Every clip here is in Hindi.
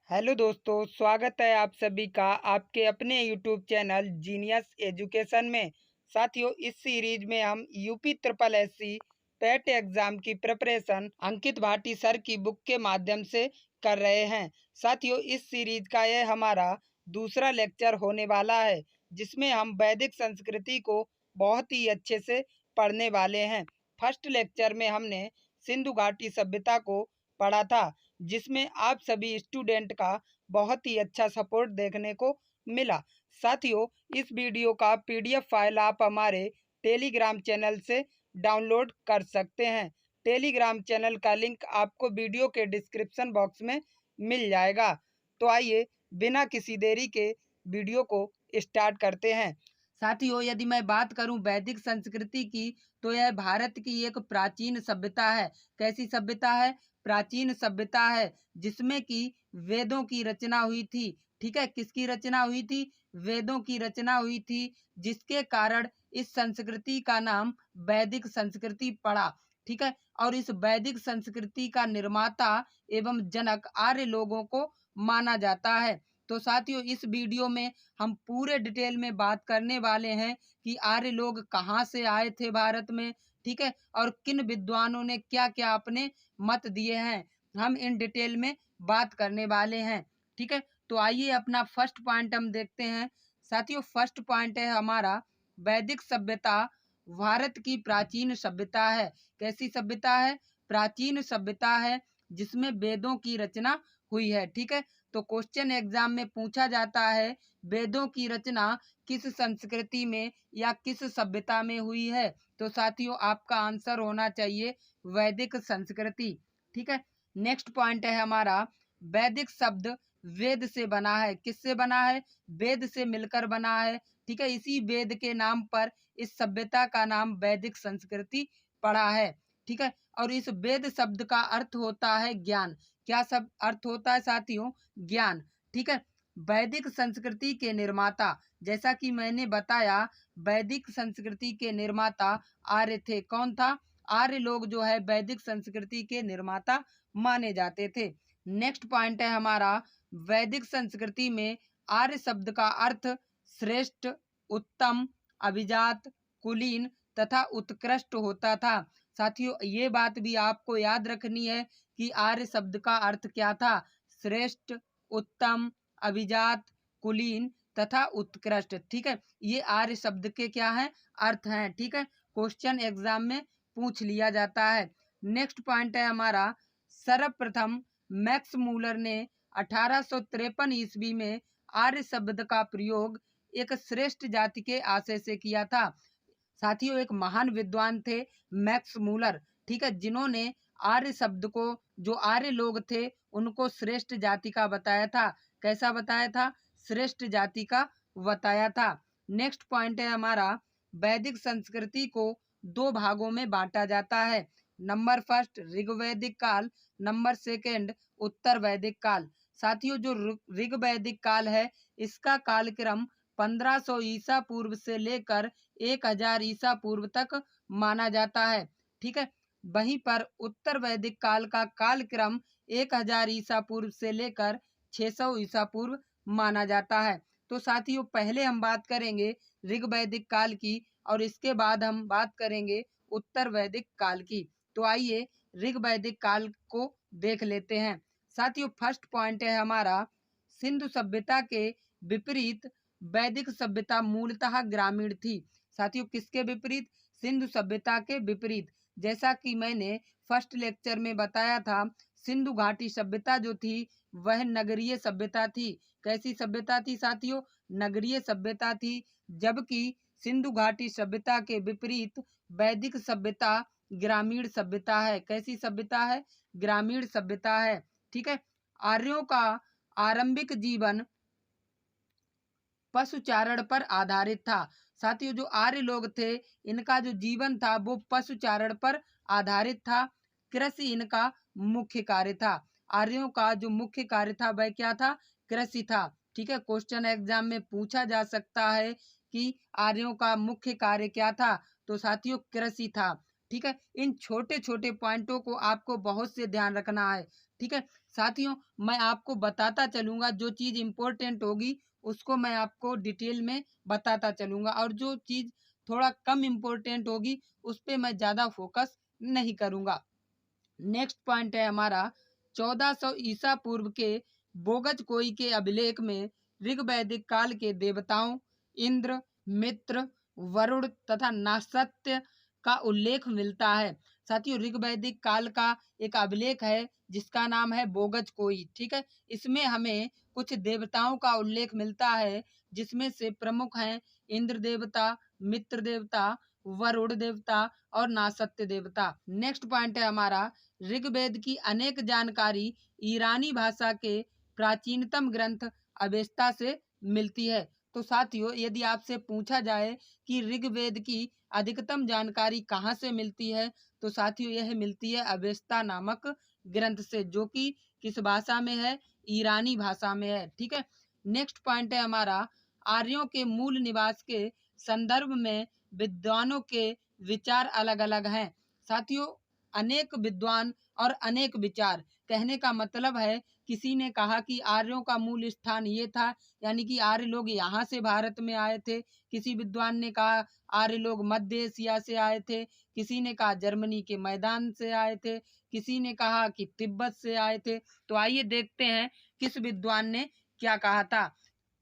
हेलो दोस्तों, स्वागत है आप सभी का आपके अपने यूट्यूब चैनल जीनियस एजुकेशन में। साथियों, इस सीरीज में हम यूपी ट्रिपल एससी पेट एग्जाम की प्रिपरेशन अंकित भाटी सर की बुक के माध्यम से कर रहे हैं। साथियों, इस सीरीज का यह हमारा दूसरा लेक्चर होने वाला है, जिसमें हम वैदिक संस्कृति को बहुत ही अच्छे से पढ़ने वाले हैं। फर्स्ट लेक्चर में हमने सिंधु घाटी सभ्यता को पढ़ा था, जिसमें आप सभी स्टूडेंट का बहुत ही अच्छा सपोर्ट देखने को मिला। साथियों, इस वीडियो का पीडीएफ फाइल आप हमारे टेलीग्राम चैनल से डाउनलोड कर सकते हैं। टेलीग्राम चैनल का लिंक आपको वीडियो के डिस्क्रिप्शन बॉक्स में मिल जाएगा। तो आइए बिना किसी देरी के वीडियो को स्टार्ट करते हैं। साथियों, यदि मैं बात करूं वैदिक संस्कृति की, तो यह भारत की एक प्राचीन सभ्यता है। कैसी सभ्यता है? प्राचीन सभ्यता है, जिसमें कि वेदों की रचना हुई थी। ठीक है, किसकी रचना हुई थी? वेदों की रचना हुई थी, जिसके कारण इस संस्कृति का नाम वैदिक संस्कृति पड़ा। ठीक है, और इस वैदिक संस्कृति का निर्माता एवं जनक आर्य लोगों को माना जाता है। तो साथियों, इस वीडियो में हम पूरे डिटेल में बात करने वाले हैं कि आर्य लोग कहाँ से आए थे भारत में। ठीक है, और किन विद्वानों ने क्या क्या अपने मत दिए हैं, हम इन डिटेल में बात करने वाले हैं। ठीक है, तो आइए अपना फर्स्ट पॉइंट हम देखते हैं। साथियों, फर्स्ट पॉइंट है हमारा वैदिक सभ्यता भारत की प्राचीन सभ्यता है। कैसी सभ्यता है? प्राचीन सभ्यता है, जिसमें वेदों की रचना हुई है। ठीक है, तो क्वेश्चन एग्जाम में पूछा जाता है, वेदों की रचना किस संस्कृति में या किस सभ्यता में हुई है? तो साथियों, आपका आंसर होना चाहिए वैदिक संस्कृति। ठीक है, नेक्स्ट पॉइंट है हमारा वैदिक शब्द वेद से बना है। किससे बना है? वेद से मिलकर बना है। ठीक है, इसी वेद के नाम पर इस सभ्यता का नाम वैदिक संस्कृति पड़ा है। ठीक है, और इस वेद शब्द का अर्थ होता है ज्ञान। क्या सब अर्थ होता है साथियों? ज्ञान। ठीक है, वैदिक संस्कृति के निर्माता, जैसा कि मैंने बताया, वैदिक संस्कृति के निर्माता आर्य थे। कौन था? आर्य लोग जो है वैदिक संस्कृति के निर्माता माने जाते थे। नेक्स्ट पॉइंट है हमारा वैदिक संस्कृति में आर्य शब्द का अर्थ श्रेष्ठ, उत्तम, अभिजात, कुलीन तथा उत्कृष्ट होता था। साथियों, ये बात भी आपको याद रखनी है कि आर्य शब्द का अर्थ क्या था? श्रेष्ठ, उत्तम, अभिजात, कुलीन तथा उत्कृष्ट। ठीक है, ये आर्य शब्द के क्या हैं? अर्थ हैं। ठीक है, क्वेश्चन एग्जाम में पूछ लिया जाता है। नेक्स्ट पॉइंट है हमारा सर्वप्रथम मैक्स मूलर ने 1853 ईस्वी में आर्य शब्द का प्रयोग एक श्रेष्ठ जाति के आशय से किया था। साथियों, एक महान विद्वान थे मैक्स मूलर। ठीक है, जिन्होंने आर्य शब्द को, जो आर्य लोग थे, उनको श्रेष्ठ जाति का बताया था। कैसा बताया था? श्रेष्ठ जाति का बताया था। नेक्स्ट पॉइंट है हमारा वैदिक संस्कृति को दो भागों में बांटा जाता है। नंबर फर्स्ट ऋग्वैदिक काल, नंबर सेकंड उत्तर वैदिक काल। साथियों, जो ऋग्वैदिक काल है, इसका कालक्रम 1500 ईसा पूर्व से लेकर 1000 ईसा पूर्व तक माना जाता है। ठीक है, वहीं पर उत्तर वैदिक काल का कालक्रम 1000 ईसा पूर्व से लेकर 600 ईसा पूर्व माना जाता है। तो साथियों, पहले हम बात करेंगे ऋग्वैदिक काल की, और इसके बाद हम बात करेंगे उत्तर वैदिक काल की। तो आइए ऋग्वैदिक काल को देख लेते हैं। साथियों, फर्स्ट पॉइंट है हमारा सिंधु सभ्यता के विपरीत वैदिक सभ्यता मूलतः ग्रामीण थी। साथियों, किसके विपरीत? सिंधु सभ्यता के विपरीत। जैसा कि मैंने फर्स्ट लेक्चर में बताया था, सिंधु घाटी सभ्यता जो थी वह नगरीय सभ्यता थी। कैसी सभ्यता थी साथियों? नगरीय सभ्यता थी। जबकि सिंधु घाटी सभ्यता के विपरीत वैदिक सभ्यता ग्रामीण सभ्यता है। कैसी सभ्यता है? ग्रामीण सभ्यता है। ठीक है, आर्यों का आरंभिक जीवन पशुचारण पर आधारित था। साथियों, जो आर्य लोग थे, इनका जो जीवन था वो पशुचारण पर आधारित था। कृषि इनका मुख्य कार्य था। आर्यों का जो मुख्य कार्य था वह क्या था? कृषि था। ठीक है, क्वेश्चन एग्जाम में पूछा जा सकता है कि आर्यों का मुख्य कार्य क्या था? तो साथियों, कृषि था। ठीक है, इन छोटे छोटे पॉइंटों को आपको बहुत से ध्यान रखना है, ठीक है साथियों, मैं आपको बताता चलूंगा, जो चीज इम्पोर्टेंट होगी उसको मैं आपको डिटेल में बताता चलूंगा, और जो चीज थोड़ा कम इम्पोर्टेंट होगी उस पे मैं ज्यादा फोकस नहीं करूंगा। नेक्स्ट पॉइंट है हमारा 1400 ईसा पूर्व के बोगज कोई के अभिलेख में ऋग्वैदिक काल के देवताओं इंद्र, मित्र, वरुण तथा नासत्य का उल्लेख मिलता है। साथियों, ऋग्वैदिक काल का एक अभिलेख है जिसका नाम है बोगज कोई। ठीक है, इसमें हमें कुछ देवताओं का उल्लेख मिलता है, जिसमें से प्रमुख हैं इंद्र देवता, मित्र देवता, वरुण देवता और नासत्य देवता। नेक्स्ट पॉइंट है हमारा ऋग्वेद की अनेक जानकारी ईरानी भाषा के प्राचीनतम ग्रंथ अवेस्ता से मिलती है। तो साथियों, यदि आपसे पूछा जाए कि ऋग्वेद की अधिकतम जानकारी कहाँ से मिलती है, तो साथियों यह मिलती है अवेस्ता नामक ग्रंथ से, जो कि किस भाषा में है? ईरानी भाषा में है। ठीक है, नेक्स्ट पॉइंट है हमारा आर्यों के मूल निवास के संदर्भ में विद्वानों के विचार अलग अलग हैं। साथियों, अनेक विद्वान और अनेक विचार, कहने का मतलब है किसी ने कहा कि आर्यों का मूल स्थान ये था, यानी कि आर्य लोग यहाँ से भारत में आए थे। किसी विद्वान ने कहा आर्य लोग मध्य एशिया से आए थे, किसी ने कहा जर्मनी के मैदान से आए थे, किसी ने कहा कि तिब्बत से आए थे। तो आइए देखते हैं किस विद्वान ने क्या कहा था।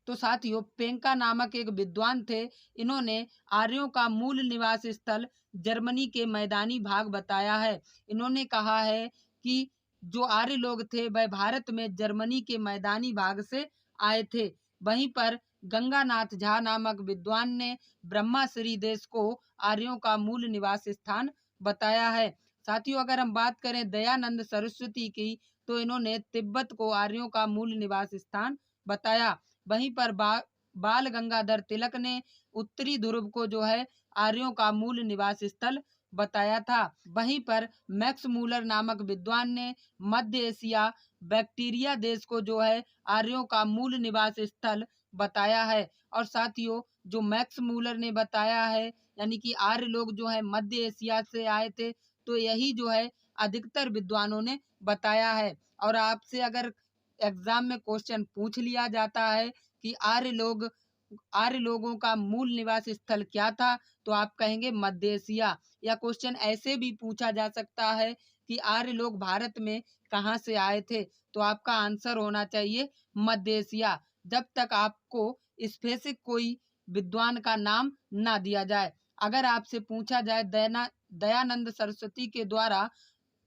तो साथियों, पेंका नामक एक विद्वान थे। इन्होंने आर्यों का मूल निवास स्थल जर्मनी के मैदानी भाग बताया है। इन्होंने कहा है कि जो आर्य लोग थे वह भारत में जर्मनी के मैदानी भाग से आए थे। वहीं पर गंगानाथ झा नामक विद्वान ने ब्रह्माश्री देश को आर्यों का मूल निवास स्थान बताया है। साथियों, अगर हम बात करें दयानंद सरस्वती की, तो इन्होंने तिब्बत को आर्यों का मूल निवास स्थान बताया। वहीं पर बाल गंगाधर तिलक ने उत्तरी ध्रुव को जो है आर्यों का मूल निवास स्थल बताया था। वहीं पर मैक्स मूलर नामक विद्वान ने मध्य एशिया बैक्टीरिया देश को जो है आर्यों का मूल निवास स्थल बताया है। और साथियों, जो मैक्स मूलर ने बताया है, यानी कि आर्य लोग जो है मध्य एशिया से आए थे, तो यही जो है अधिकतर विद्वानों ने बताया है। और आपसे अगर एग्जाम में क्वेश्चन पूछ लिया जाता है कि आर्य लोगों का मूल निवास स्थल क्या था, तो आप कहेंगे मध्य एशिया। या क्वेश्चन ऐसे भी पूछा जा सकता है कि आर्य लोग भारत में कहाँ से आए थे, तो आपका आंसर होना चाहिए मध्य एशिया, जब तक आपको स्पेसिफिक कोई विद्वान का नाम ना दिया जाए। अगर आपसे पूछा जाए दयानंद सरस्वती के द्वारा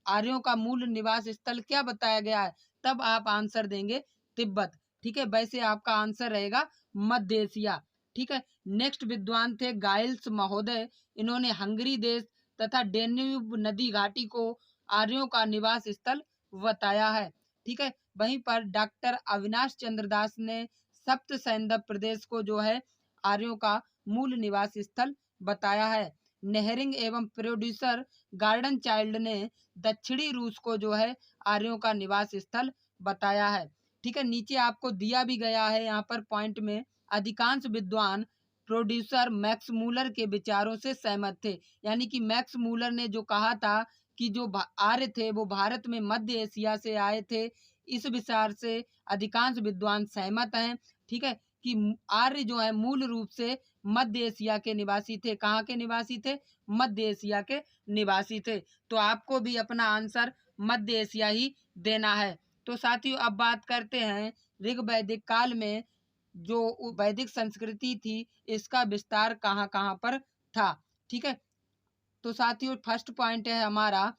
आर्यों का मूल निवास स्थल क्या बताया गया है, तब आप आंसर देंगे तिब्बत। ठीक है, वैसे आपका आंसर रहेगा मध्य एशिया। ठीक है, नेक्स्ट विद्वान थे गाइल्स महोदय। इन्होंने हंगरी देश तथा डेन्यूब नदी घाटी को आर्यों का निवास स्थल बताया है। ठीक है, वहीं पर डॉक्टर अविनाश चंद्र दास ने सप्त सैंधव प्रदेश को जो है आर्यों का मूल निवास स्थल बताया है। नेहरिंग एवं प्रोड्यूसर गार्डन चाइल्ड ने दक्षिणी रूस को जो है आर्यों का निवास स्थल बताया है। ठीक है, नीचे आपको दिया भी गया है यहाँ पर पॉइंट में, अधिकांश विद्वान प्रोड्यूसर मैक्स मूलर के विचारों से सहमत थे। यानी कि मैक्स मूलर ने जो कहा था कि जो आर्य थे वो भारत में मध्य एशिया से आए थे, इस विचार से अधिकांश विद्वान सहमत हैं। ठीक है, कि आर्य जो है मूल रूप से मध्य एशिया के निवासी थे। कहाँ के निवासी थे? मध्य एशिया के निवासी थे। तो आपको भी अपना आंसर मध्य एशिया ही देना है। तो साथियों, अब बात करते हैं ऋग्वैदिक काल में जो वैदिक संस्कृति थी, इसका विस्तार कहाँ कहाँ पर था। ठीक है, तो साथियों फर्स्ट पॉइंट है हमारा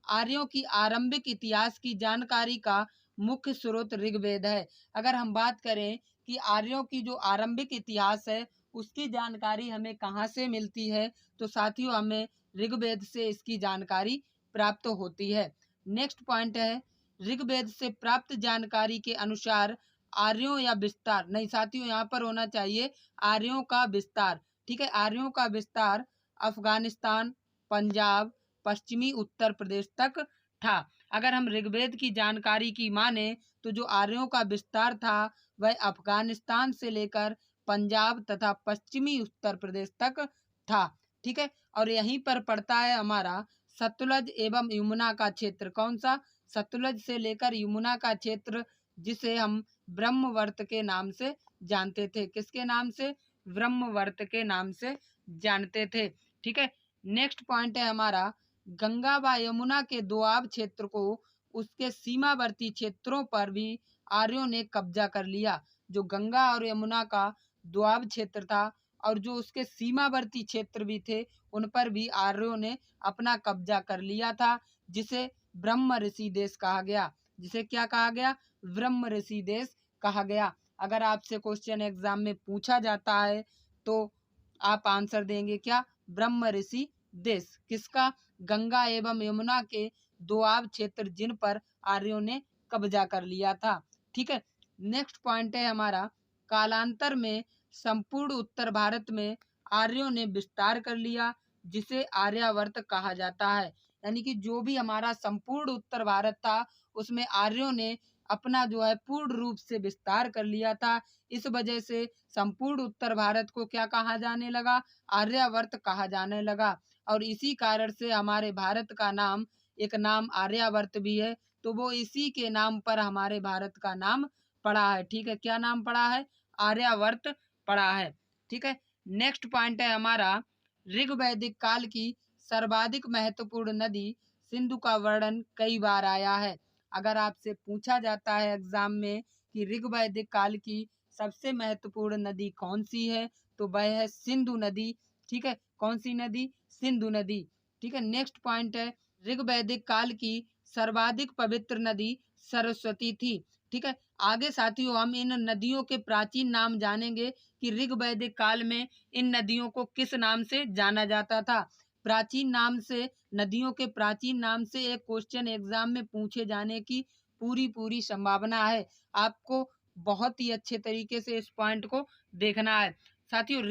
आर्यों की आरंभिक इतिहास की जानकारी का मुख्य स्रोत ऋग्वेद है। अगर हम बात करें कि आर्यों की जो आरंभिक इतिहास है उसकी जानकारी हमें कहाँ से मिलती है, तो साथियों हमें ऋग्वेद से इसकी जानकारी प्राप्त होती है। नेक्स्ट पॉइंट है ऋग्वेद से प्राप्त जानकारी के अनुसार आर्यों या विस्तार, नहीं साथियों यहाँ पर होना चाहिए आर्यों का विस्तार। ठीक है, आर्यों का विस्तार अफगानिस्तान, पंजाब, पश्चिमी उत्तर प्रदेश तक था। अगर हम ऋग्वेद की जानकारी की माने तो जो आर्यों का विस्तार था वह अफगानिस्तान से लेकर पंजाब तथा पश्चिमी उत्तर प्रदेश तक था। ठीक है, और यहीं पर पड़ता है हमारा सतलज एवं यमुना का क्षेत्र। कौन सा? सतलज से लेकर यमुना का क्षेत्र, जिसे हम ब्रह्मवर्त के नाम से जानते थे। किसके नाम से? ब्रह्मवर्त के नाम से जानते थे। ठीक है, नेक्स्ट पॉइंट है हमारा, गंगा व यमुना के दोआब क्षेत्र को उसके सीमावर्ती क्षेत्रों पर भी आर्यों ने कब्जा कर लिया। जो गंगा और यमुना का दोआब क्षेत्र था और जो उसके सीमावर्ती क्षेत्र भी थे, उन पर भी आर्यों ने अपना कब्जा कर लिया था, जिसे ब्रह्म ऋषि देश कहा गया। जिसे क्या कहा गया? ब्रह्म ऋषि देश कहा गया। अगर आपसे क्वेश्चन एग्जाम में पूछा जाता है तो आप आंसर देंगे क्या? ब्रह्म ऋषि देश। किसका? गंगा एवं यमुना के दोआब क्षेत्र जिन पर आर्यों ने कब्जा कर लिया था। ठीक है, नेक्स्ट पॉइंट है हमारा, कालांतर में संपूर्ण उत्तर भारत में आर्यों ने विस्तार कर लिया, जिसे आर्यावर्त कहा जाता है। यानी कि जो भी हमारा संपूर्ण उत्तर भारत था, उसमें आर्यों ने अपना जो है पूर्ण रूप से विस्तार कर लिया था। इस वजह से संपूर्ण उत्तर भारत को क्या कहा जाने लगा? आर्यावर्त कहा जाने लगा। और इसी कारण से हमारे भारत का नाम, एक नाम आर्यावर्त भी है, तो वो इसी के नाम पर हमारे भारत का नाम पड़ा है। ठीक है, क्या नाम पड़ा है? आर्यावर्त पड़ा है। ठीक है, नेक्स्ट पॉइंट है हमारा, ऋग वैदिक काल की सर्वाधिक महत्वपूर्ण नदी सिंधु का वर्णन कई बार आया है। अगर आपसे पूछा जाता है एग्जाम में कि ऋग वैदिक काल की सबसे महत्वपूर्ण नदी कौन सी है, तो वह है सिंधु नदी। ठीक है, कौन सी नदी? सिंधु नदी। ठीक है, नेक्स्ट पॉइंट है, ऋग वैदिक काल की सर्वाधिक पवित्र नदी सरस्वती थी। ठीक है, आगे साथियों हम इन नदियों के प्राचीन नाम जानेंगे कि ऋग वैदिक काल में इन नदियों को किस नाम से जाना जाता था। प्राचीन नाम से, नदियों के प्राचीन नाम से एक क्वेश्चन एग्जाम में पूछे जाने की पूरी संभावना है। आपको बहुत ही अच्छे तरीके से इस पॉइंट को देखना है। साथियों,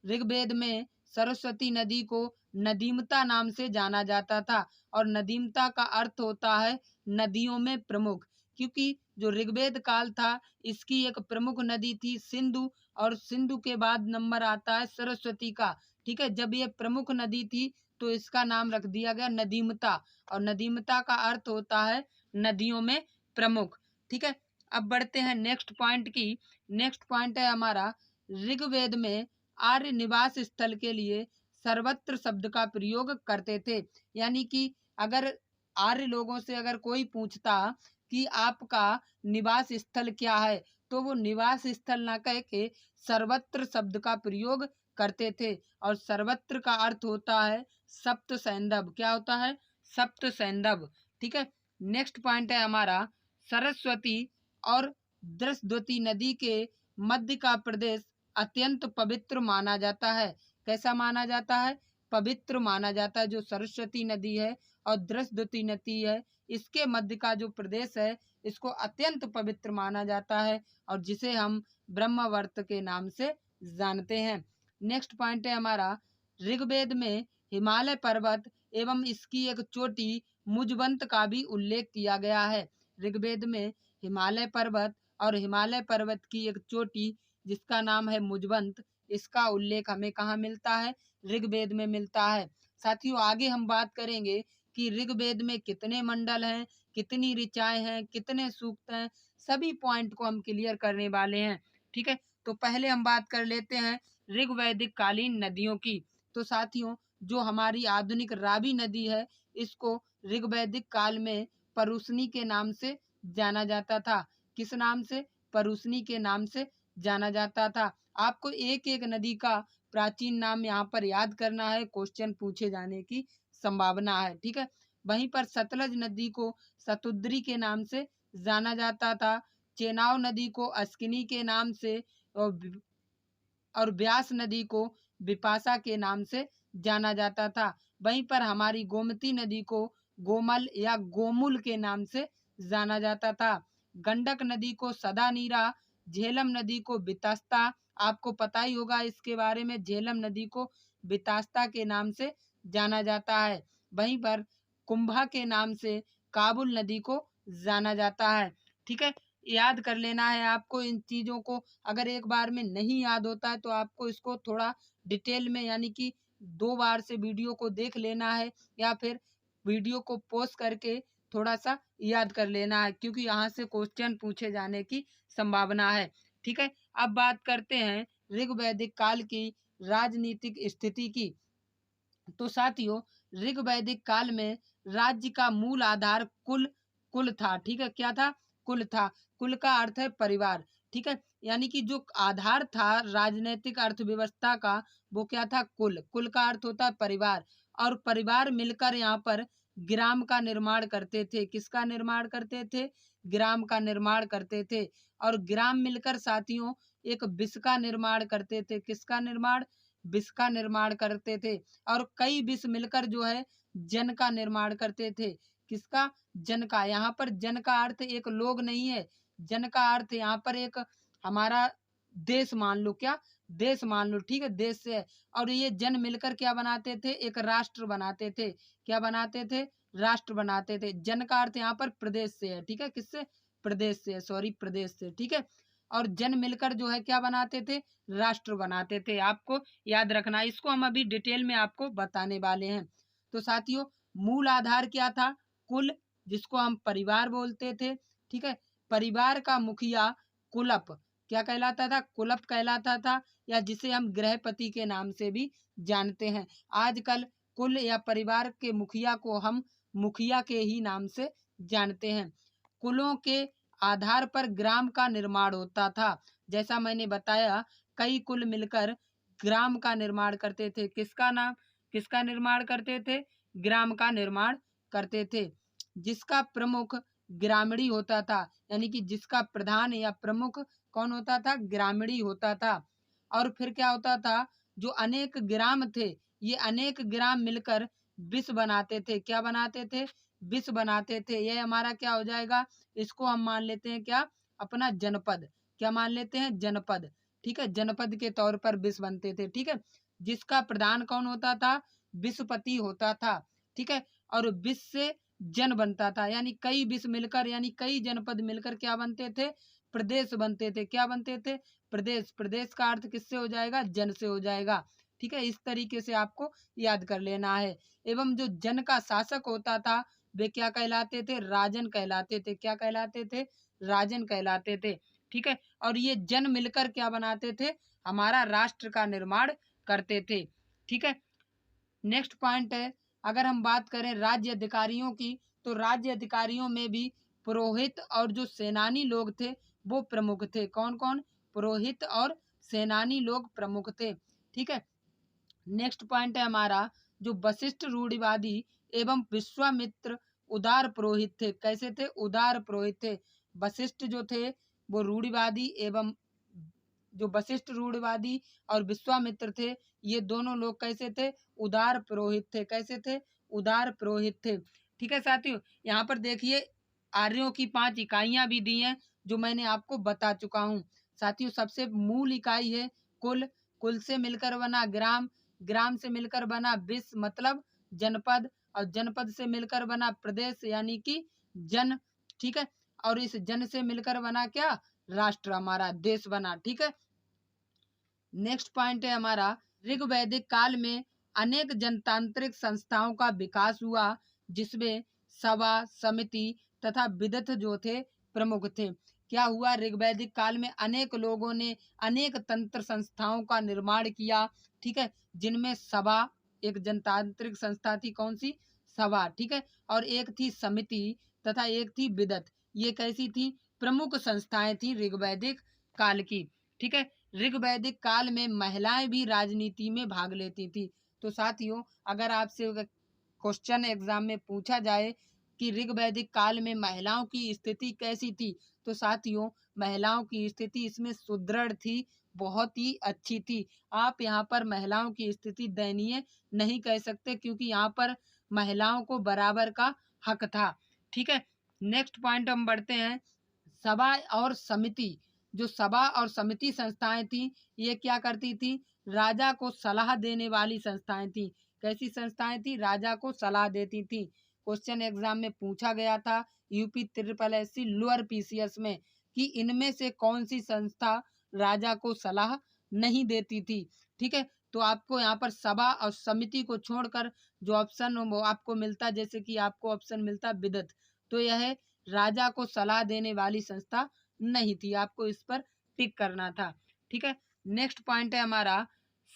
ऋग्वेद में सरस्वती नदी को नदीमता नाम से जाना जाता था, और नदीमता का अर्थ होता है नदियों में प्रमुख। क्योंकि जो ऋग्वेद काल था, इसकी एक प्रमुख नदी थी सिंधु, और सिंधु के बाद नंबर आता है सरस्वती का। ठीक है, जब ये प्रमुख नदी थी तो इसका नाम रख दिया गया नदीमता, और नदीमता का अर्थ होता है नदियों में प्रमुख। ठीक है, अब बढ़ते हैं नेक्स्ट पॉइंट की। नेक्स्ट पॉइंट है हमारा, ऋग्वेद में आर्य निवास स्थल के लिए सर्वत्र शब्द का प्रयोग करते थे। यानी कि अगर आर्य लोगों से अगर कोई पूछता कि आपका निवास स्थल क्या है, तो वो निवास स्थल ना कह के सर्वत्र शब्द का प्रयोग करते थे। और सर्वत्र का अर्थ होता है सप्त सैंधव। क्या होता है? सप्त सैंधव। ठीक है, नेक्स्ट पॉइंट है हमारा, सरस्वती और दृशद्वती नदी के मध्य का प्रदेश अत्यंत पवित्र माना जाता है। कैसा माना जाता है? पवित्र माना जाता है। जो सरस्वती नदी है और दृशद्वती नदी है, इसके मध्य का जो प्रदेश है, इसको अत्यंत पवित्र माना जाता है, और जिसे हम ब्रह्मवर्त के नाम से जानते हैं। नेक्स्ट पॉइंट है हमारा, ऋग्वेद में हिमालय पर्वत एवं इसकी एक चोटी मुजवंत का भी उल्लेख किया गया है। ऋग्वेद में हिमालय पर्वत और हिमालय पर्वत की एक चोटी जिसका नाम है मुजवंत, इसका उल्लेख हमें कहाँ मिलता है? ऋग्वेद में मिलता है। साथियों, आगे हम बात करेंगे कि ऋग्वेद में कितने मंडल हैं, कितनी ऋचाएं हैं, कितने सूक्त हैं, सभी पॉइंट को हम क्लियर करने वाले हैं। ठीक है, तो पहले हम बात कर लेते हैं ऋग्वैदिक कालीन नदियों की। तो साथियों, जो हमारी आधुनिक रावी नदी है, इसको ऋग्वैदिक काल में परुशनी के नाम से जाना जाता था। किस नाम से? परुशनी के नाम से जाना जाता था। आपको एक एक नदी का प्राचीन नाम यहाँ पर याद करना है, क्वेश्चन पूछे जाने की संभावना है। ठीक है, वहीं पर सतलज नदी को सतुद्री के नाम से जाना जाता था। चेनाब नदी को अस्किनी के नाम से, और ब्यास नदी को बिपाशा के नाम से जाना जाता था। वहीं पर हमारी गोमती नदी को गोमल या गोमुल के नाम से जाना जाता था। गंडक नदी को सदा नीरा, झेलम नदी को बितास्ता, आपको पता ही होगा इसके बारे में, झेलम नदी को बितास्ता के नाम से जाना जाता है। वहीं पर कुंभा के नाम से काबुल नदी को जाना जाता है। ठीक है, याद कर लेना है आपको इन चीज़ों को। अगर एक बार में नहीं याद होता है तो आपको इसको थोड़ा डिटेल में, यानी कि 2 बार से वीडियो को देख लेना है, या फिर वीडियो को पॉज करके थोड़ा सा याद कर लेना है, क्योंकि यहाँ से क्वेश्चन पूछे जाने की संभावना है। ठीक है, अब बात करते हैं ऋग्वैदिक काल की राजनीतिक स्थिति की। तो साथियों, ऋग वैदिक काल में राज्य का मूल आधार कुल कुल था। ठीक है, क्या था? कुल था। कुल का अर्थ है परिवार। ठीक है, यानी कि जो आधार था राजनीतिक अर्थव्यवस्था का, वो क्या था? कुल। कुल का अर्थ होता है परिवार, और परिवार मिलकर यहाँ पर ग्राम का निर्माण करते थे। किसका निर्माण करते थे? ग्राम का निर्माण करते थे। और ग्राम मिलकर साथियों एक विश्व का निर्माण करते थे। किसका निर्माण? विश्व का निर्माण करते थे। और कई विश्व मिलकर जो है जन का निर्माण करते थे। किसका? जन का। यहाँ पर जन का अर्थ एक लोग नहीं है, जन का अर्थ यहाँ पर एक हमारा देश मान लो। क्या? देश मान लो। ठीक है, देश से है। और ये जन मिलकर क्या बनाते थे? एक राष्ट्र बनाते थे। क्या बनाते थे? राष्ट्र बनाते थे। जन का अर्थ यहाँ पर प्रदेश से है। ठीक है, किससे? प्रदेश से, सॉरी, प्रदेश से। ठीक है, और जन मिलकर जो है क्या बनाते थे? राष्ट्र बनाते थे। आपको याद रखना, इसको हम अभी डिटेल में आपको बताने वाले हैं। तो साथियों, मूल आधार क्या था? कुल, जिसको हम परिवार बोलते थे। ठीक है, परिवार का मुखिया कुलप क्या कहलाता था? कुलप कहलाता था, या जिसे हम गृहपति के नाम से भी जानते हैं। आजकल कुल या परिवार के मुखिया को हम मुखिया के ही नाम से जानते हैं। कुलों के आधार पर ग्राम का निर्माण होता था। जैसा मैंने बताया, कई कुल मिलकर ग्राम का निर्माण करते थे। किसका निर्माण करते थे? ग्राम का निर्माण करते थे, जिसका प्रमुख ग्रामीणी होता था। यानी कि जिसका प्रधान या प्रमुख कौन होता था? ग्रामीणी होता था। और फिर क्या होता था? जो अनेक ग्राम थे, ये अनेक ग्राम मिलकर विश्व बनाते थे। क्या बनाते थे? विश्व बनाते थे। ये हमारा क्या हो जाएगा? इसको हम मान लेते हैं क्या? अपना जनपद। क्या मान लेते हैं? जनपद। ठीक है, जनपद के तौर पर विश्व बनते थे। ठीक है, जिसका प्रधान कौन होता था? विश्वपति होता था। ठीक है, और विश्व से जन बनता था, यानी कई विश्व मिलकर, यानी कई जनपद मिलकर क्या बनते थे? प्रदेश बनते थे। क्या बनते थे? प्रदेश। प्रदेश का अर्थ किससे हो जाएगा? जन से हो जाएगा। ठीक है, इस तरीके से आपको याद कर लेना है। एवं जो जन का शासक होता था, वे क्या कहलाते थे? राजन कहलाते थे। क्या कहलाते थे? राजन कहलाते थे। ठीक है, और ये जन मिलकर क्या बनाते थे? हमारा राष्ट्र का निर्माण करते थे। ठीक है, नेक्स्ट पॉइंट है, अगर हम बात करें राज्य अधिकारियों की, तो राज्य अधिकारियों में भी पुरोहित और जो सेनानी लोग थे वो प्रमुख थे। कौन कौन? पुरोहित और सेनानी लोग प्रमुख थे। ठीक है, नेक्स्ट पॉइंट है हमारा, जो वशिष्ठ रूढ़िवादी एवं विश्वामित्र उदार पुरोहित थे। कैसे थे? उदार पुरोहित थे। वशिष्ठ जो थे वो रूढ़िवादी, एवं जो वशिष्ठ रूढ़िवादी और विश्वामित्र थे, ये दोनों लोग कैसे थे? उदार पुरोहित थे। कैसे थे? उदार पुरोहित थे। ठीक है साथियों, यहाँ पर देखिए आर्यों की 5 इकाइयां भी दी हैं, जो मैंने आपको बता चुका हूँ। साथियों, सबसे मूल इकाई है कुल। कुल से मिलकर बना ग्राम, ग्राम से मिलकर बना विश्व मतलब जनपद, और जनपद से मिलकर बना प्रदेश यानी कि जन। ठीक है, और इस जन से मिलकर बना क्या? राष्ट्र, हमारा देश बना। ठीक है, नेक्स्ट पॉइंट है हमारा, ऋग्वैदिक काल में अनेक जनतांत्रिक संस्थाओं का विकास हुआ, जिसमें सभा, समिति तथा विदथ जो थे प्रमुख थे। क्या हुआ? ऋग्वैदिक काल में अनेक लोगों ने अनेक तंत्र संस्थाओं का निर्माण किया। ठीक है, जिनमें सभा एक जनतांत्रिक संस्था थी। कौन सी? सभा। ठीक है, और एक थी समिति तथा एक थी विदथ। ये कैसी थी? प्रमुख संस्थाएं थी ऋग्वैदिक काल की। ठीक है, ऋग्वैदिक काल में महिलाएं भी राजनीति में भाग लेती थी। तो साथियों, अगर आपसे क्वेश्चन एग्जाम में पूछा जाए कि ऋग्वैदिक काल में महिलाओं की स्थिति कैसी थी, तो साथियों महिलाओं की स्थिति इसमें सुदृढ़ थी, बहुत ही अच्छी थी। आप यहाँ पर महिलाओं की स्थिति दयनीय नहीं कह सकते, क्योंकि यहाँ पर महिलाओं को बराबर का हक था। ठीक है, नेक्स्ट पॉइंट हम बढ़ते हैं, सभा और समिति। जो सभा और समिति संस्थाएं थी, ये क्या करती थी? राजा को सलाह देने वाली संस्थाएं थी। कैसी संस्थाएं थी? राजा को सलाह देती थी। क्वेश्चन एग्जाम में पूछा गया था UP triple SC lower PCS में कि इनमें से कौन सी संस्था राजा को सलाह नहीं देती थी। ठीक है, तो आपको यहाँ पर सभा और समिति को छोड़कर जो ऑप्शन वो आपको मिलता, जैसे कि आपको ऑप्शन मिलता विदत, तो यह राजा को सलाह देने वाली संस्था नहीं थी। आपको इस पर टिक करना था। ठीक है, नेक्स्ट पॉइंट है हमारा,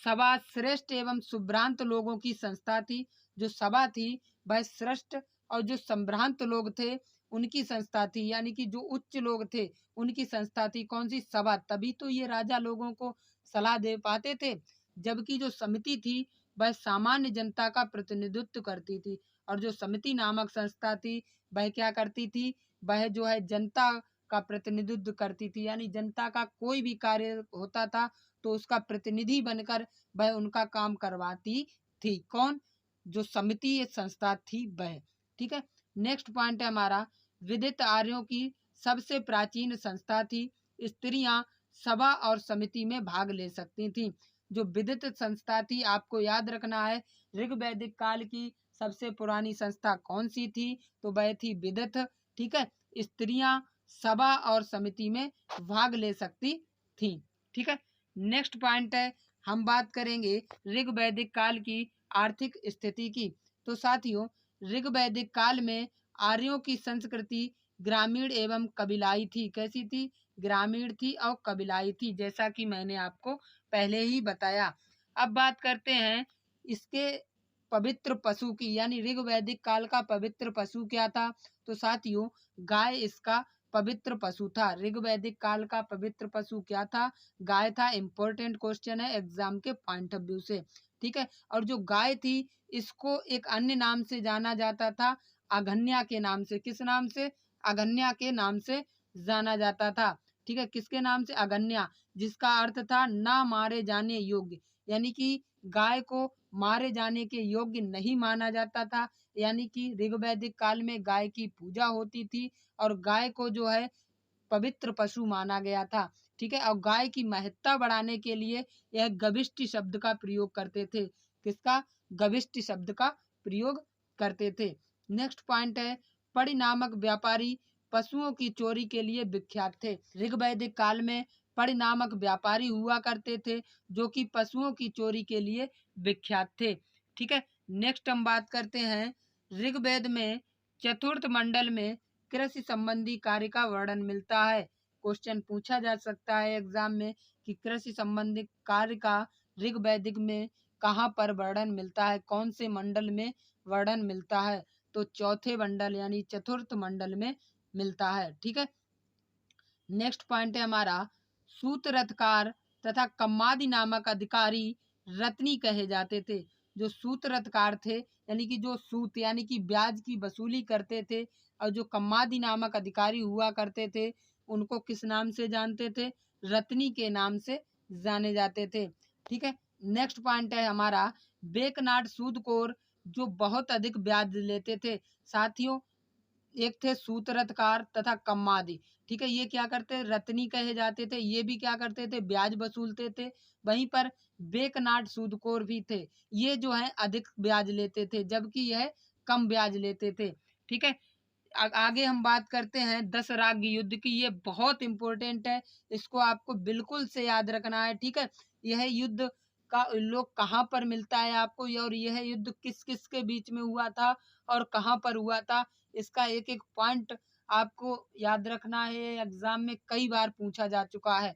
सभा श्रेष्ठ एवं सुभ्रांत लोगों की संस्था थी। जो सभा थी वह श्रेष्ठ और जो संभ्रांत लोग थे उनकी संस्था थी, यानी कि जो उच्च लोग थे उनकी संस्था थी। कौन सी? सभा। तभी तो ये राजा लोगों को सलाह दे पाते थे। जबकि जो समिति थी वह सामान्य जनता का प्रतिनिधित्व करती थी, और जो समिति नामक संस्था थी वह क्या करती थी? वह जो है जनता का प्रतिनिधित्व करती थी, यानी जनता का कोई भी कार्य होता था तो उसका प्रतिनिधि बनकर वह उनका काम करवाती थी। कौन? जो समिति ये संस्था थी वह। ठीक है, नेक्स्ट पॉइंट है हमारा, विदित आर्यों की सबसे प्राचीन संस्था थी। स्त्रियां सभा और समिति में भाग ले सकती थीं। जो विदित संस्था थी, आपको याद रखना है, ऋग वैदिक काल की सबसे पुरानी संस्था कौन सी थी? तो वह थी विदित। ठीक है, स्त्रियां सभा और समिति में भाग ले सकती थीं। ठीक है, नेक्स्ट पॉइंट है, हम बात करेंगे ऋग वैदिक काल की आर्थिक स्थिति की। तो साथियों, ऋग वैदिक काल में आर्यों की संस्कृति ग्रामीण एवं कबीलाई थी। कैसी थी? ग्रामीण थी और कबीलाई थी, जैसा कि मैंने आपको पहले ही बताया। अब बात करते हैं इसके पवित्र पशु की, यानी ऋग वैदिक काल का पवित्र पशु क्या था? तो साथियों, गाय इसका पवित्र पशु था। ऋग वैदिक काल का पवित्र पशु क्या था? गाय था। इंपॉर्टेंट क्वेश्चन है एग्जाम के पॉइंट ऑफ व्यू से। ठीक है, और जो गाय थी इसको एक अन्य नाम से जाना जाता था, अगन्या के नाम से। किस नाम से? अगन्या के नाम से जाना जाता था। ठीक है, किसके नाम से? अगन्या, जिसका अर्थ था ना मारे जाने योग्य, यानी कि गाय को मारे जाने के योग्य नहीं माना जाता था। यानी कि ऋग वैदिक काल में गाय की पूजा होती थी और गाय को जो है पवित्र पशु माना गया था। ठीक है, और गाय की महत्ता बढ़ाने के लिए यह गविष्ट शब्द का प्रयोग करते थे। किसका? गविष्ट शब्द का प्रयोग करते थे। नेक्स्ट पॉइंट है, पड़ी नामक व्यापारी पशुओं की चोरी के लिए विख्यात थे। ऋग वैदिक काल में पड़ी नामक व्यापारी हुआ करते थे जो कि पशुओं की चोरी के लिए विख्यात थे। ठीक है, नेक्स्ट हम बात करते हैं, ऋग्वेद में चतुर्थ मंडल में कृषि संबंधी कार्य का वर्णन मिलता है। क्वेश्चन पूछा जा सकता है एग्जाम में कि कृषि संबंधी कार्य का ऋग वैदिक में कहाँ पर वर्णन मिलता है, कौन से मंडल में वर्णन मिलता है? तो चौथे मंडल यानी चतुर्थ मंडल में मिलता है। ठीक है, नेक्स्ट पॉइंट है हमारा, सूत रथकार तथा कम्मादि नामक अधिकारी रत्नी कहे जाते थे। जो सूत रथकार थे, यानी कि जो सूत यानी कि ब्याज की वसूली करते थे, और जो कम्मादि नामक अधिकारी हुआ करते थे उनको किस नाम से जानते थे? रत्नी के नाम से जाने जाते थे। ठीक है, नेक्स्ट पॉइंट है हमारा, बेकनाट सूदखोर जो बहुत अधिक ब्याज लेते थे। साथियों, एक थे सूत्रतकार तथा कम्मादि। ठीक है, ये क्या करते? रत्नी कहे जाते थे। ये भी क्या करते थे? ब्याज वसूलते थे। वहीं पर बेकनाट सूदखोर भी थे। ये जो है अधिक ब्याज लेते थे, जबकि यह कम ब्याज लेते थे। ठीक है, आगे हम बात करते हैं दस राग युद्ध की। ये बहुत इंपॉर्टेंट है, इसको आपको बिल्कुल से याद रखना है। ठीक है, यह युद्ध का लोग कहाँ पर मिलता है आपको, और यह युद्ध किस किस के बीच में हुआ था और कहाँ पर हुआ था, इसका एक एक पॉइंट आपको याद रखना है। एग्जाम में कई बार पूछा जा चुका है।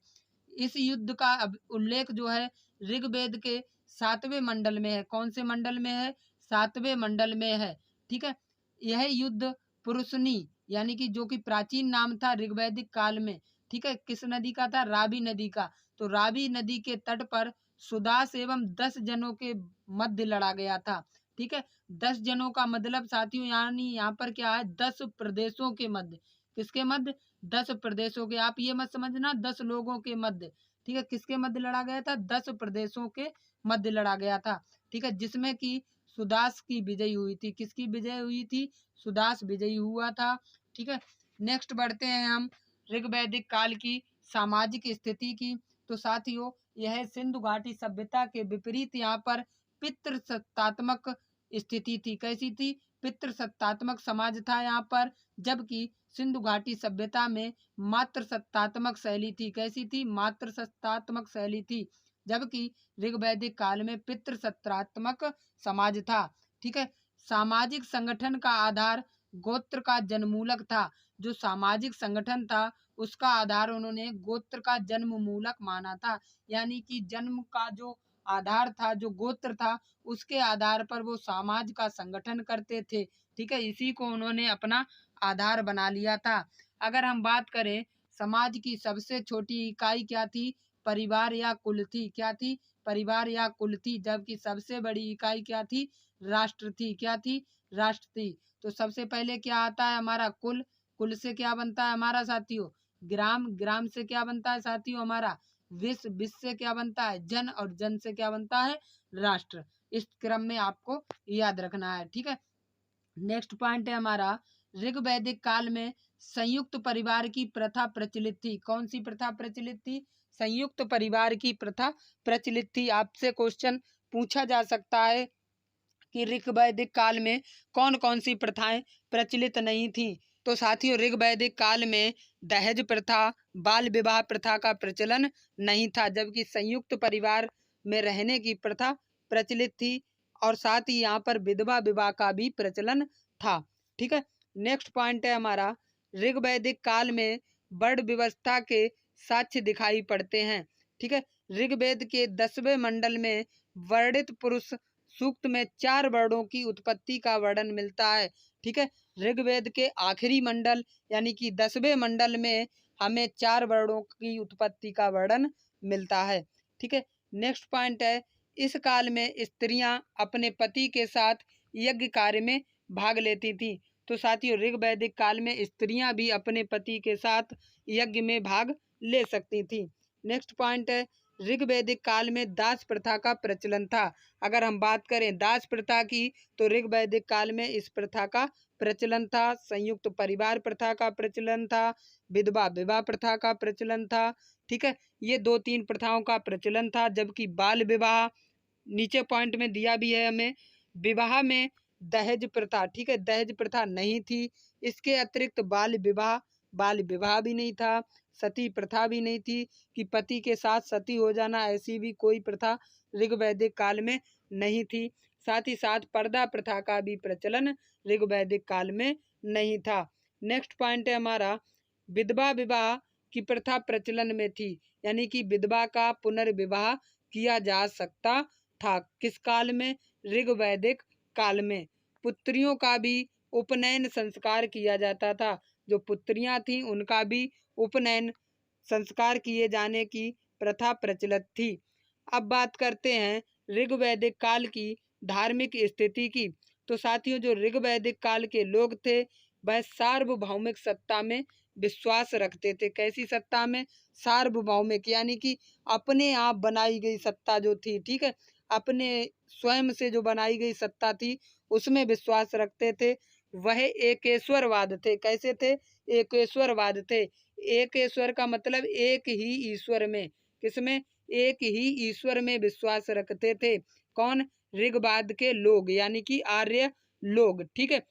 इस युद्ध का उल्लेख जो है ऋग्वेद के 7वें मंडल में है। कौन से मंडल में है? 7वें मंडल में है। ठीक है, यह युद्ध पुरुषनी यानी कि जो कि प्राचीन नाम था ऋग्वैदिक काल में। ठीक है, किस नदी का था? रावी नदी का। तो रावी नदी के तट पर सुदास एवं 10 जनों के मध्य लड़ा गया था। ठीक है, 10 जनों का मतलब साथियों, यानी यहाँ पर क्या है? 10 प्रदेशों के मध्य। किसके मध्य? 10 प्रदेशों के। आप ये मत समझना 10 लोगों के मध्य। ठीक है, किसके मध्य लड़ा गया था? 10 प्रदेशों के मध्य लड़ा गया था। ठीक है, जिसमें कि सुदास की विजय हुई थी। किसकी विजय हुई थी? सुदास विजयी हुआ था। ठीक है, नेक्स्ट बढ़ते हैं हम ऋग्वैदिक काल की सामाजिक स्थिति की। तो साथियों, यह सिंधु घाटी सभ्यता के विपरीत यहाँ पर पितृसत्तात्मक स्थिति थी। कैसी थी? पितृसत्तात्मक समाज था यहाँ पर, जबकि सिंधु घाटी सभ्यता में मात्र सत्तात्मक शैली थी। कैसी थी? मात्र सत्तात्मक शैली थी, जबकि ऋग्वैदिक काल में पितृसत्तात्मक समाज था। ठीक है, सामाजिक संगठन का आधार गोत्र का जन्ममूलक था। जो सामाजिक संगठन था उसका आधार उन्होंने गोत्र का जन्ममूलक माना था, यानी कि जन्म का जो आधार था, जो गोत्र था, उसके आधार पर वो समाज का संगठन करते थे। ठीक है, इसी को उन्होंने अपना आधार बना लिया था। अगर हम बात करें समाज की सबसे छोटी इकाई क्या थी, परिवार या कुल थी। क्या थी, परिवार या कुल थी। जबकि सबसे बड़ी इकाई क्या थी, राष्ट्र थी। क्या थी, राष्ट्र थी। तो सबसे पहले क्या आता है हमारा कुल, कुल से क्या बनता है हमारा साथियों, ग्राम, ग्राम से क्या बनता है साथियों हमारा विश्व, विश्व से क्या बनता है जन, और जन से क्या बनता है राष्ट्र। इस क्रम में आपको याद रखना है। ठीक है, नेक्स्ट पॉइंट है हमारा, ऋग वैदिक काल में संयुक्त परिवार की प्रथा प्रचलित थी। कौन सी प्रथा प्रचलित थी, संयुक्त परिवार की प्रथा प्रचलित थी। आपसे क्वेश्चन पूछा जा सकता है कि ऋग वैदिक काल में कौन कौन सी प्रथाएं प्रचलित नहीं थी। तो साथियों ऋग वैदिक काल में दहेज प्रथा, बाल विवाह प्रथा का प्रचलन नहीं था, जबकि संयुक्त परिवार में रहने की प्रथा प्रचलित थी, और साथ ही यहाँ पर विधवा विवाह का भी प्रचलन था। ठीक है, नेक्स्ट पॉइंट है हमारा, ऋग वैदिक काल में वर्ण व्यवस्था के साक्ष्य दिखाई पड़ते हैं। ठीक है, ऋग्वेद के 10वें मंडल में वर्णित पुरुष सूक्त में 4 वर्णों की उत्पत्ति का वर्णन मिलता है। ठीक है, ऋग्वेद के आखिरी मंडल यानी कि 10वें मंडल में हमें 4 वर्णों की उत्पत्ति का वर्णन मिलता है। ठीक है, नेक्स्ट पॉइंट है, इस काल में स्त्रियां अपने पति के साथ यज्ञ कार्य में भाग लेती थी। तो साथियों ऋग वैदिक काल में स्त्रियां भी अपने पति के साथ यज्ञ में भाग ले सकती थी। नेक्स्ट पॉइंट है, ऋग वैदिक काल में दास प्रथा का प्रचलन था। अगर हम बात करें दास प्रथा की, तो ऋग वैदिक काल में इस प्रथा का प्रचलन था। संयुक्त परिवार प्रथा का प्रचलन था, विधवा विवाह प्रथा का प्रचलन था। ठीक है, ये 2-3 प्रथाओं का प्रचलन था। जबकि बाल विवाह, नीचे पॉइंट में दिया भी है हमें, विवाह में दहेज प्रथा, ठीक है, दहेज प्रथा नहीं थी। इसके अतिरिक्त बाल विवाह, बाल विवाह भी नहीं था। सती प्रथा भी नहीं थी कि पति के साथ सती हो जाना, ऐसी भी कोई प्रथा ऋग वैदिक काल में नहीं थी। साथ ही साथ पर्दा प्रथा का भी प्रचलन ऋग वैदिक काल में नहीं था। नेक्स्ट पॉइंट है हमारा, विधवा विवाह की प्रथा प्रचलन में थी, यानी कि विधवा का पुनर्विवाह किया जा सकता था। किस काल में, ऋग वैदिक काल में। पुत्रियों का भी उपनयन संस्कार किया जाता था। जो पुत्रियां थीं उनका भी उपनयन संस्कार किए जाने की प्रथा प्रचलित थी। अब बात करते हैं ऋग वैदिक काल की धार्मिक स्थिति की। तो साथियों जो ऋग वैदिक काल के लोग थे वह सार्वभौमिक सत्ता में विश्वास रखते थे। कैसी सत्ता में, सार्वभौमिक, यानी कि अपने आप बनाई गई सत्ता जो थी, ठीक है, अपने स्वयं से जो बनाई गई सत्ता थी उसमें विश्वास रखते थे। वह एकेश्वरवाद थे। कैसे थे, एकेश्वरवाद थे। एकेश्वर का मतलब एक ही ईश्वर में, किसमें, एक ही ईश्वर में विश्वास रखते थे। कौन, ऋग्वेद के लोग, यानी कि आर्य लोग। ठीक है,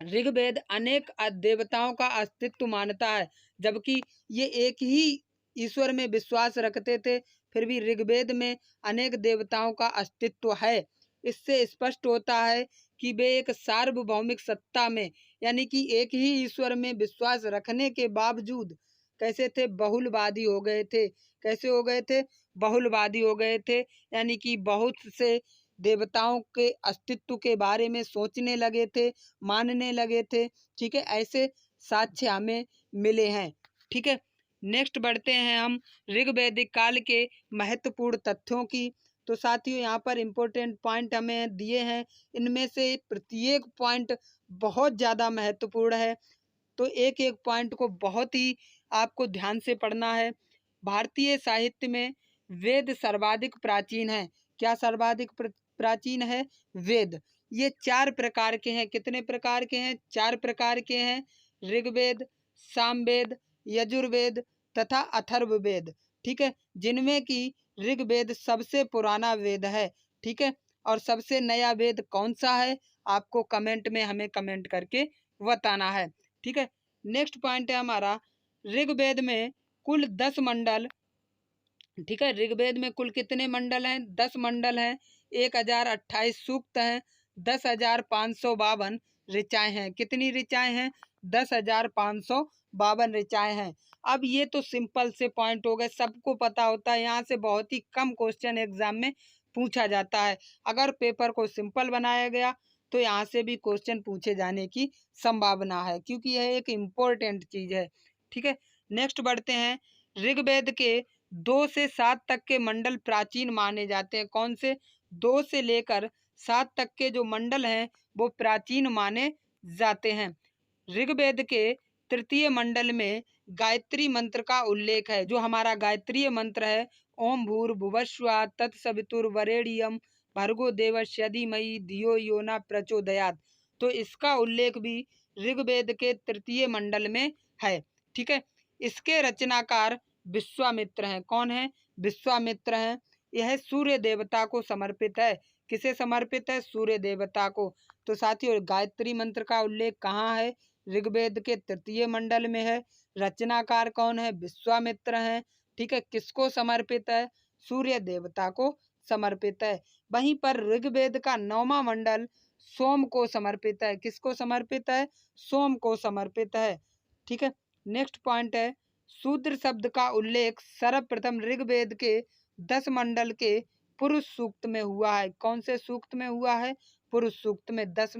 ऋग्वेद अनेक देवताओं का अस्तित्व मानता है, जबकि ये एक ही ईश्वर में विश्वास रखते थे, फिर भी ऋग्वेद में अनेक देवताओं का अस्तित्व है। इससे स्पष्ट होता है कि वे एक सार्वभौमिक सत्ता में, यानी कि एक ही ईश्वर में विश्वास रखने के बावजूद कैसे थे, बहुलवादी हो गए थे। कैसे हो गए थे, बहुलवादी हो गए थे, यानी कि बहुत से देवताओं के अस्तित्व के बारे में सोचने लगे थे, मानने लगे थे। ठीक है, ऐसे साक्ष्य हमें मिले हैं। ठीक है, नेक्स्ट बढ़ते हैं हम ऋग्वैदिक काल के महत्वपूर्ण तथ्यों की। तो साथियों यहाँ पर इम्पोर्टेंट पॉइंट हमें दिए हैं, इनमें से प्रत्येक पॉइंट बहुत ज़्यादा महत्वपूर्ण है, तो एक एक पॉइंट को बहुत ही आपको ध्यान से पढ़ना है। भारतीय साहित्य में वेद सर्वाधिक प्राचीन है। क्या सर्वाधिक प्राचीन है, वेद। ये 4 प्रकार के हैं। कितने प्रकार के हैं, 4 प्रकार के हैं। ऋग्वेद, सामवेद, यजुर्वेद तथा अथर्ववेद। ठीक है, जिनमें कि ऋग्वेद सबसे पुराना वेद है। ठीक है, और सबसे नया वेद कौन सा है, आपको कमेंट में हमें कमेंट करके बताना है। ठीक है, नेक्स्ट पॉइंट है हमारा, ऋग्वेद में कुल 10 मंडल। ठीक है, ऋग्वेद में कुल कितने मंडल हैं, 10 मंडल हैं। 1028 सूक्त हैं, 10,552 ऋचाएं हैं। कितनी ऋचाएं हैं? 10,552 ऋचाएं हैं। अब ये तो सिंपल से पॉइंट हो गए, सबको पता होता है। यहाँ से बहुत ही कम क्वेश्चन एग्जाम में पूछा जाता है। अगर पेपर को सिंपल बनाया गया तो यहाँ से भी क्वेश्चन पूछे जाने की संभावना है, क्योंकि यह एक इम्पोर्टेंट चीज है। ठीक है, नेक्स्ट बढ़ते हैं। ऋग्वेद के 2 से 7 तक के मंडल प्राचीन माने जाते हैं। कौन से? 2 से लेकर 7 तक के जो मंडल हैं वो प्राचीन माने जाते हैं। ऋग्वेद के तृतीय मंडल में गायत्री मंत्र का उल्लेख है। जो हमारा गायत्रीय मंत्र है, ओम भूर्भुवस्सुः तत्सवितुर्वरेण्यम भर्गो देवस्य धीमहि धियो यो न प्रचोदयात्, तो इसका उल्लेख भी ऋग्वेद के तृतीय मंडल में है। ठीक है, इसके रचनाकार विश्वामित्र हैं। कौन है? विश्वामित्र हैं। यह सूर्य देवता को समर्पित है। किसे समर्पित है? सूर्य देवता को। तो साथियों, गायत्री मंत्र का उल्लेख कहाँ है? ऋग्वेद के तृतीय मंडल में है। रचनाकार कौन है? विश्वामित्र हैं। ठीक है, किसको समर्पित है? सूर्य देवता को समर्पित है। वहीं पर ऋग्वेद का 9वां मंडल सोम को समर्पित है। किसको समर्पित है? सोम को समर्पित है। ठीक है, नेक्स्ट पॉइंट है, शूद्र शब्द का उल्लेख सर्वप्रथम ऋग्वेद के 10 मंडल के पुरुष सूक्त में हुआ है। कौन से सूक्त में हुआ है? पुरुष सूक्त में। 10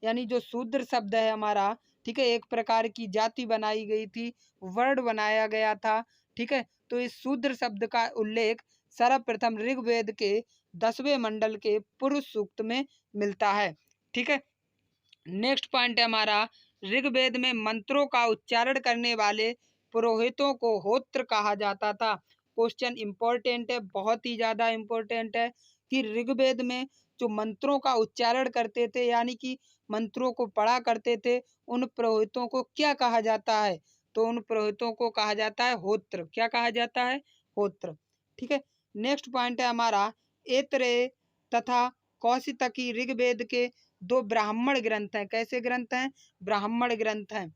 यानी जो शूद्र शब्द है हमारा, ठीक है, एक प्रकार की जाति बनाई गई थी, वर्ड बनाया गया था। ठीक है, तो इस शूद्र शब्द का उल्लेख सर्वप्रथम ऋग्वेद के 10वें मंडल के पुरुष सूक्त में मिलता है। ठीक है, नेक्स्ट पॉइंट है हमारा, ऋग्वेद में मंत्रों का उच्चारण करने वाले पुरोहितों को होत्र कहा जाता था। क्वेश्चन इंपॉर्टेंट है, बहुत ही ज्यादा इंपॉर्टेंट है कि ऋग्वेद में जो मंत्रों का उच्चारण करते थे, यानी कि मंत्रों को पढ़ा करते थे, उन पुरोहितों को क्या कहा जाता है? तो उन पुरोहितों को कहा जाता है होत्र। क्या कहा जाता है? होत्र। ठीक है, नेक्स्ट पॉइंट है हमारा, ऐतरेय तथा कौशितकी ऋग्वेद के 2 ब्राह्मण ग्रंथ हैं। कैसे ग्रंथ हैं? ब्राह्मण ग्रंथ हैं।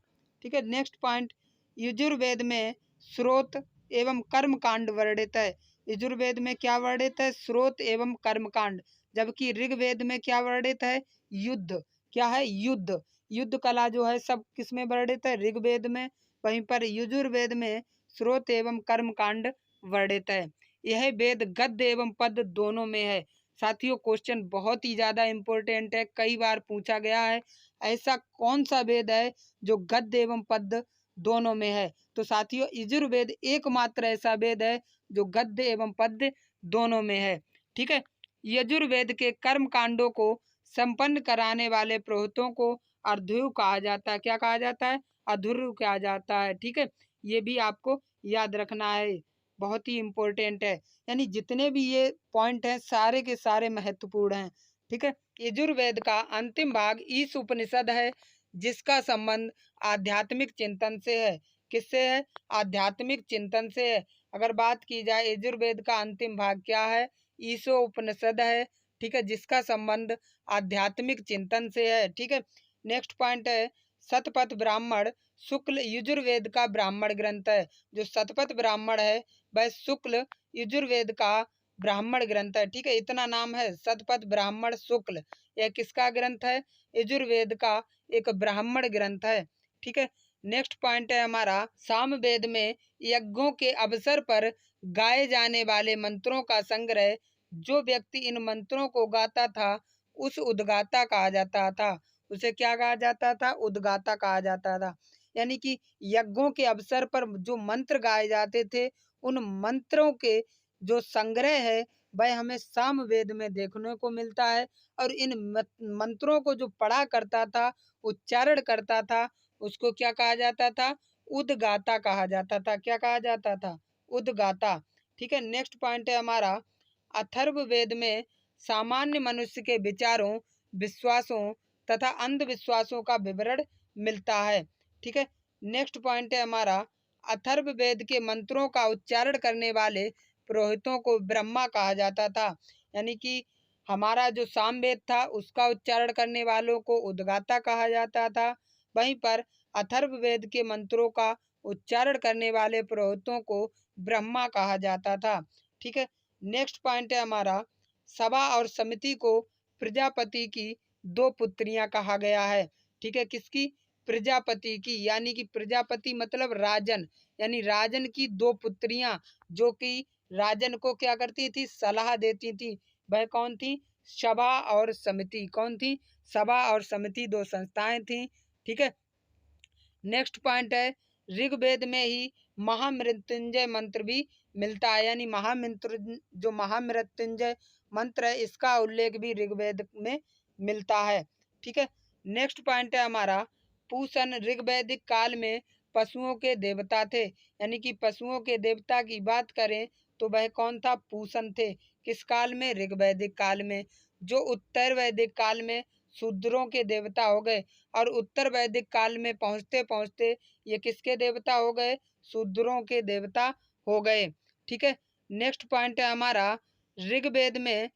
ठीक है, नेक्स्ट पॉइंट, यजुर्वेद में स्रोत एवं कर्म कांड वर्णित है। यजुर्वेद में क्या वर्णित है? स्रोत एवं कर्म कांड। जबकि ऋग्वेद में क्या वर्णित है? युद्ध। क्या है? युद्ध। युद्ध कला जो है सब किसमें वर्णित है? ऋग्वेद में। वहीं पर यजुर्वेद में स्रोत एवं कर्म कांड वर्णित है। यह वेद गद्य एवं पद्य दोनों में है। साथियों, क्वेश्चन बहुत ही ज्यादा इंपॉर्टेंट है, कई बार पूछा गया है। ऐसा कौन सा वेद है जो गद्य एवं पद्य दोनों में है? तो साथियों, यजुर्वेद एकमात्र ऐसा वेद है जो गद्य एवं पद्य दोनों में है। ठीक है, यजुर्वेद के कर्म कांडों को संपन्न कराने वाले पुरोहितों को अर्ध्वर्यु कहा जाता है। क्या कहा जाता है? अर्ध्वर्यु कहा जाता है। ठीक है, ये भी आपको याद रखना है, बहुत ही इम्पोर्टेंट है। यानी जितने भी ये पॉइंट हैं सारे के सारे महत्वपूर्ण हैं। ठीक है, यजुर्वेद का अंतिम भाग ईश उपनिषद है, जिसका संबंध आध्यात्मिक चिंतन से है। किससे है? आध्यात्मिक चिंतन से है। अगर बात की जाए यजुर्वेद का अंतिम भाग क्या है? ईशो उपनिषद है। ठीक है, जिसका संबंध आध्यात्मिक चिंतन से है। ठीक है, नेक्स्ट पॉइंट है, शतपथ ब्राह्मण शुक्ल यजुर्वेद का ब्राह्मण ग्रंथ है। जो शतपथ ब्राह्मण है वह शुक्ल यजुर्वेद का ब्राह्मण ग्रंथ है। ठीक है, इतना नाम है, शतपथ ब्राह्मण शुक्ल। यह किसका ग्रंथ है? यजुर्वेद का एक ब्राह्मण ग्रंथ है। ठीक है, नेक्स्ट पॉइंट है हमारा, सामवेद में यज्ञों के अवसर पर गाए जाने वाले मंत्रों का संग्रह। जो व्यक्ति इन मंत्रों को गाता था उस उद्गाता कहा जाता था। उसे क्या कहा जाता था? उद्गाता कहा जाता था। यानी कि यज्ञों के अवसर पर जो मंत्र गाए जाते थे, उन मंत्रों के जो संग्रह है वह हमें सामवेद में देखने को मिलता है। और इन मंत्रों को जो पढ़ा करता था, उच्चारण करता था, उसको क्या कहा जाता था? उद्गाता कहा जाता था। क्या कहा जाता था? उद्गाता। ठीक है, नेक्स्ट पॉइंट है हमारा, अथर्ववेद में सामान्य मनुष्य के विचारों, विश्वासों तथा अंधविश्वासों का विवरण मिलता है। ठीक है, नेक्स्ट पॉइंट है हमारा, अथर्ववेद के मंत्रों का उच्चारण करने वाले पुरोहितों को ब्रह्मा कहा जाता था। यानी कि हमारा जो सामवेद था उसका उच्चारण करने वालों को उद्गाता कहा जाता था। वहीं पर अथर्ववेद के मंत्रों का उच्चारण करने वाले पुरोहितों को ब्रह्मा कहा जाता था। ठीक है, नेक्स्ट पॉइंट है हमारा, सभा और समिति को प्रजापति की 2 पुत्रियां कहा गया है। ठीक है, किसकी? प्रजापति की, यानी कि प्रजापति मतलब राजन, यानी राजन की दो पुत्रियां जो कि राजन को क्या करती थी? सलाह देती थी। वह कौन थी? सभा और समिति। कौन थी? सभा और समिति, दो संस्थाएं थी। ठीक है, नेक्स्ट पॉइंट है, ऋग्वेद में ही महामृत्युंजय मंत्र भी मिलता है, यानी महामृत्युंजय मंत्र है, इसका उल्लेख भी ऋग्वेद में मिलता है। ठीक है, नेक्स्ट पॉइंट है हमारा, पूषण ऋग्वैदिक काल में पशुओं के देवता थे, यानी कि पशुओं के देवता की बात करें तो वह कौन था? पूषण थे। किस काल में? ऋग्वैदिक काल में। जो उत्तर वैदिक काल में शूद्रों के देवता हो गए और उत्तर वैदिक काल में पहुंचते पहुंचते ये किसके देवता हो गए? शूद्रों के देवता हो गए। ठीक है, नेक्स्ट पॉइंट है हमारा, ऋग्वेद में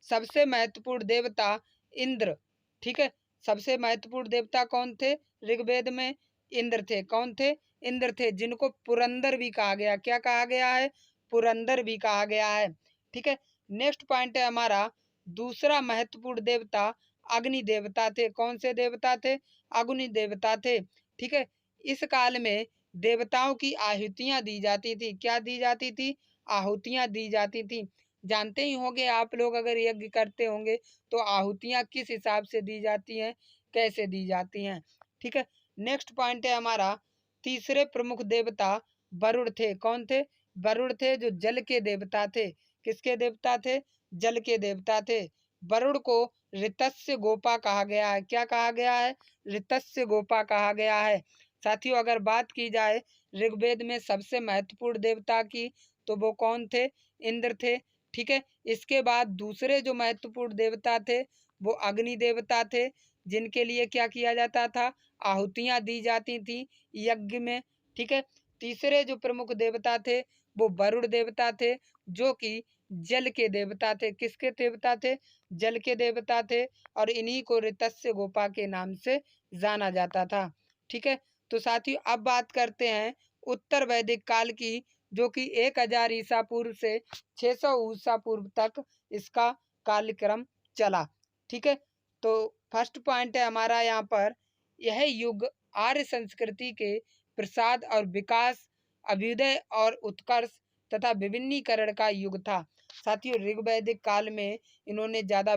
सबसे महत्वपूर्ण देवता इंद्र। ठीक है, सबसे महत्वपूर्ण देवता कौन थे? ऋग्वेद में इंद्र थे। कौन थे? इंद्र थे, जिनको पुरंदर भी कहा गया। क्या कहा गया है? पुरंदर भी कहा गया है। ठीक है, नेक्स्ट पॉइंट है हमारा, दूसरा महत्वपूर्ण देवता अग्नि देवता थे। कौन से देवता थे? अग्नि देवता थे। ठीक है, इस काल में देवताओं की आहुतियां दी जाती थी। क्या दी जाती थी? आहुतियां दी जाती थी। जानते ही होंगे आप लोग, अगर यज्ञ करते होंगे तो आहुतियां किस हिसाब से दी जाती हैं, कैसे दी जाती हैं। ठीक है, नेक्स्ट पॉइंट है हमारा, तीसरे प्रमुख देवता वरुण थे। कौन थे? वरुण थे, जो जल के देवता थे। किसके देवता थे? जल के देवता थे। वरुण को ऋतस्य गोपा कहा गया है। क्या कहा गया है? ऋतस्य गोपा कहा गया है। साथियों, अगर बात की जाए ऋग्वेद में सबसे महत्वपूर्ण देवता की, तो वो कौन थे? इंद्र थे। ठीक है, इसके बाद दूसरे जो महत्वपूर्ण देवता थे वो अग्नि देवता थे, जिनके लिए क्या किया जाता था? आहुतियां दी जाती थी यज्ञ में। ठीक है, तीसरे जो प्रमुख देवता थे वो वरुण देवता थे, जो कि जल के देवता थे। किसके देवता थे? जल के देवता थे, और इन्हीं को ऋतस्य गोपा के नाम से जाना जाता था। ठीक है, तो साथियों अब बात करते हैं उत्तर वैदिक काल की, जो कि 1000 ईसा पूर्व से 600 ईसा पूर्व तक इसका कालक्रम चला। ठीक है, तो फर्स्ट पॉइंट है हमारा यहाँ पर, यह युग आर्य संस्कृति के प्रसाद और विकास, अभ्युदय और उत्कर्ष तथा विभिन्नीकरण का युग था। साथियों, ऋग्वैदिक काल में इन्होंने ज्यादा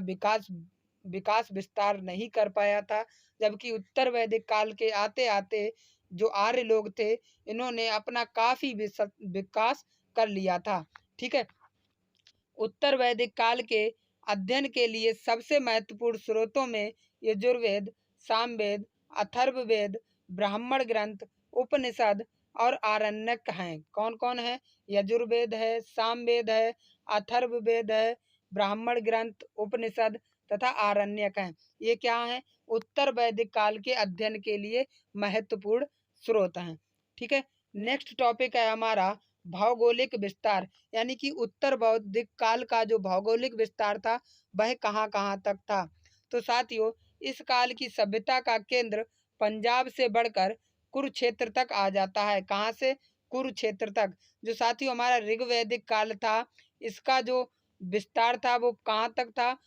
विकास विस्तार नहीं कर पाया था, जबकि उत्तर वैदिक काल के आते आते जो आर्य लोग थे, इन्होंने अपना काफी विकास कर लिया था। ठीक है, उत्तर वैदिक काल के अध्ययन के लिए सबसे महत्वपूर्ण स्रोतों में यजुर्वेद, सामवेद, अथर्ववेद, ब्राह्मण ग्रंथ, उपनिषद और आरण्यक हैं। कौन कौन है? यजुर्वेद है, सामवेद है, अथर्ववेद है, ब्राह्मण ग्रंथ, उपनिषद तथा आरण्यक हैं। ये क्या है? उत्तर वैदिक काल के अध्ययन के लिए महत्वपूर्ण स्रोत हैं। ठीक है, नेक्स्ट टॉपिक है हमारा भौगोलिक विस्तार, यानी कि उत्तर वैदिक काल का जो भौगोलिक विस्तार था वह कहाँ कहाँ तक था। तो साथियों, इस काल की सभ्यता का केंद्र पंजाब से बढ़कर कुरुक्षेत्र तक आ जाता है। कहाँ से? कुरुक्षेत्र तक। जो साथियों हमारा ऋग्वैदिक काल था, इसका जो विस्तार था वो कहाँ तक था?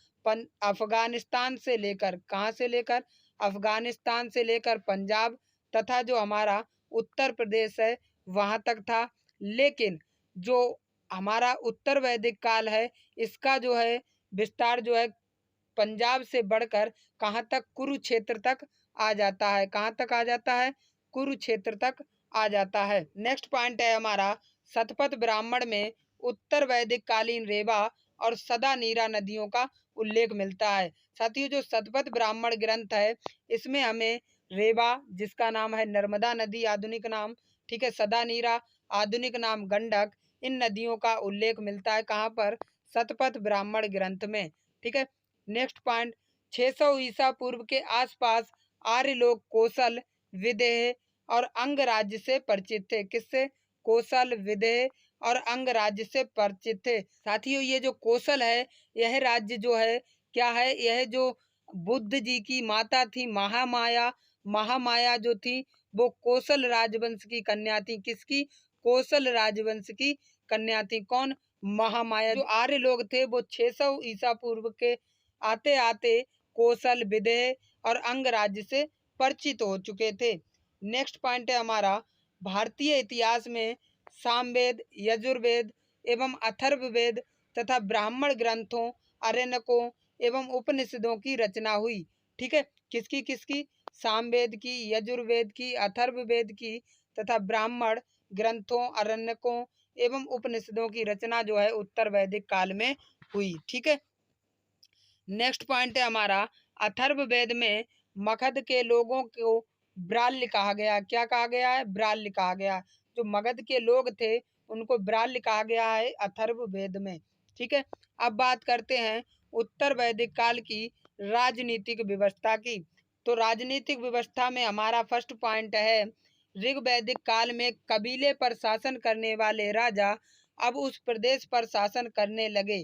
अफगानिस्तान से लेकर, कहाँ से लेकर? अफगानिस्तान से लेकर पंजाब तथा जो हमारा उत्तर प्रदेश है वहां तक था। लेकिन जो हमारा उत्तर वैदिक काल है, इसका जो है विस्तार जो है पंजाब से बढ़कर कहाँ तक? कुरुक्षेत्र तक आ जाता है। कहाँ तक आ जाता है? कुरुक्षेत्र तक आ जाता है। नेक्स्ट पॉइंट है हमारा, शतपथ ब्राह्मण में उत्तर वैदिक कालीन रेवा और सदा नीरा नदियों का उल्लेख मिलता है। साथियों, जो शतपथ ब्राह्मण ग्रंथ है, इसमें हमें रेवा, जिसका नाम है नर्मदा नदी आधुनिक नाम, ठीक है, सदा नीरा आधुनिक नाम गंडक, इन नदियों का उल्लेख मिलता है। कहाँ पर? शतपथ ब्राह्मण ग्रंथ में। ठीक है, नेक्स्ट पॉइंट, 600 ईसा पूर्व के आसपास आर्य लोग कौशल, विदेह और अंग राज्य से परिचित थे। किससे? कौशल, विदेह और अंग राज्य से परिचित थे। साथियों, ये जो कौशल है, यह राज्य जो है क्या है? यह जो बुद्ध जी की माता थी महामाया, महामाया जो थी वो कौशल राजवंश की कन्या थी। किसकी? कौशल राजवंश की कन्या थी। कौन? महामाया। जो आर्य लोग थे वो 600 ईसा पूर्व के आते आते कौशल, विदेह और अंगराज्य से परिचित हो चुके थे। नेक्स्ट पॉइंट है हमारा, भारतीय इतिहास में सामवेद, यजुर्वेद एवं अथर्ववेद तथा ब्राह्मण ग्रंथों, आरण्यकों एवं उपनिषदों की रचना हुई। ठीक है, किसकी किसकी? सामवेद की, यजुर्वेद की, अथर्ववेद की तथा ब्राह्मण ग्रंथों, आरण्यकों एवं उपनिषदों की रचना जो है उत्तर वैदिक काल में हुई। ठीक है, नेक्स्ट पॉइंट है हमारा, अथर्ववेद में मगध के लोगों को ब्राह्ल्य कहा गया। क्या कहा गया है? ब्राह्ल्य कहा गया। जो मगध के लोग थे उनको ब्राह्ल्य कहा गया है अथर्ववेद में। ठीक है, अब बात करते हैं उत्तर वैदिक काल की राजनीतिक व्यवस्था की। तो राजनीतिक व्यवस्था में हमारा फर्स्ट पॉइंट है, ऋग्वैदिक काल में कबीले पर शासन करने वाले राजा अब उस प्रदेश पर शासन करने लगे।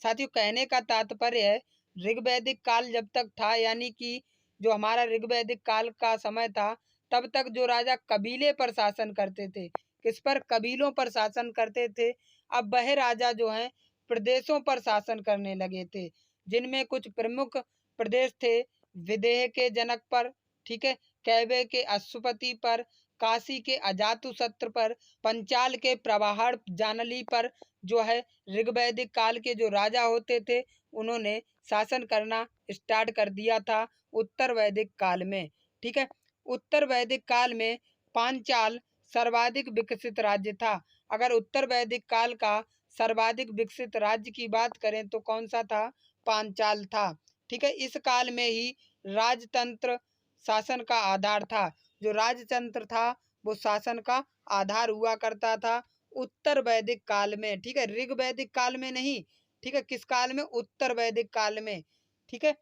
साथियों, कहने का तात्पर्य है ऋग्वैदिक काल जब तक था, यानी कि जो हमारा ऋग्वैदिक काल का समय था, तब तक जो राजा कबीले पर शासन करते थे, किस पर? कबीलों पर शासन करते थे। अब वह राजा जो हैं प्रदेशों पर शासन करने लगे थे, जिनमें कुछ प्रमुख प्रदेश थे, विदेह के जनक पर, ठीक है, कैबे के अश्वपति पर, काशी के अजातशत्रु पर, पंचाल के प्रवाहड़ जानली पर जो है ऋग्वैदिक काल के जो राजा होते थे उन्होंने शासन करना स्टार्ट कर दिया था उत्तर वैदिक काल में। ठीक है, उत्तर वैदिक काल में पांचाल सर्वाधिक विकसित राज्य था। अगर उत्तर वैदिक काल का सर्वाधिक विकसित राज्य की बात करें तो कौन सा था? पांचाल था। ठीक है, इस काल में ही राजतंत्र शासन का आधार था। जो राजतंत्र था वो शासन का आधार हुआ करता था उत्तर वैदिक काल में। ठीक है, ऋग्वैदिक काल में नहीं। ठीक है, किस काल में? उत्तर वैदिक काल में। ठीक है,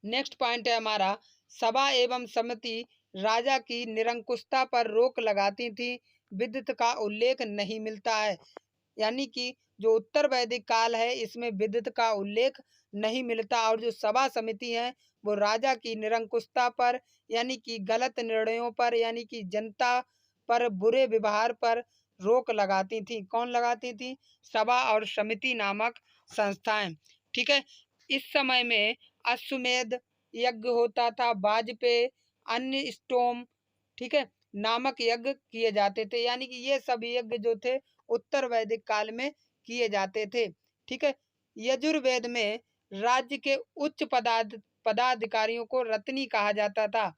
नेक्स्ट पॉइंट है हमारा, सभा एवं समिति राजा की निरंकुशता पर रोक लगाती थी, विद्युत का उल्लेख नहीं मिलता है। यानी कि जो उत्तर वैदिक काल है इसमें विद्युत का उल्लेख नहीं मिलता, और जो सभा समिति है वो राजा की निरंकुशता पर, यानी कि गलत निर्णयों पर, यानी कि जनता पर बुरे व्यवहार पर रोक लगाती थी। कौन लगाती थी? सभा और समिति नामक संस्थाएं। ठीक है, इस समय में अश्वमेध यज्ञ होता था, वाजपेय, अन्य स्टोम, ठीक है, नामक यज्ञ किए जाते थे। यानी कि ये सब यज्ञ जो थे उत्तर वैदिक काल में किए जाते थे। ठीक है, यजुर्वेद में राज्य के उच्च पदाधिकारियों को रत्नी कहा जाता था।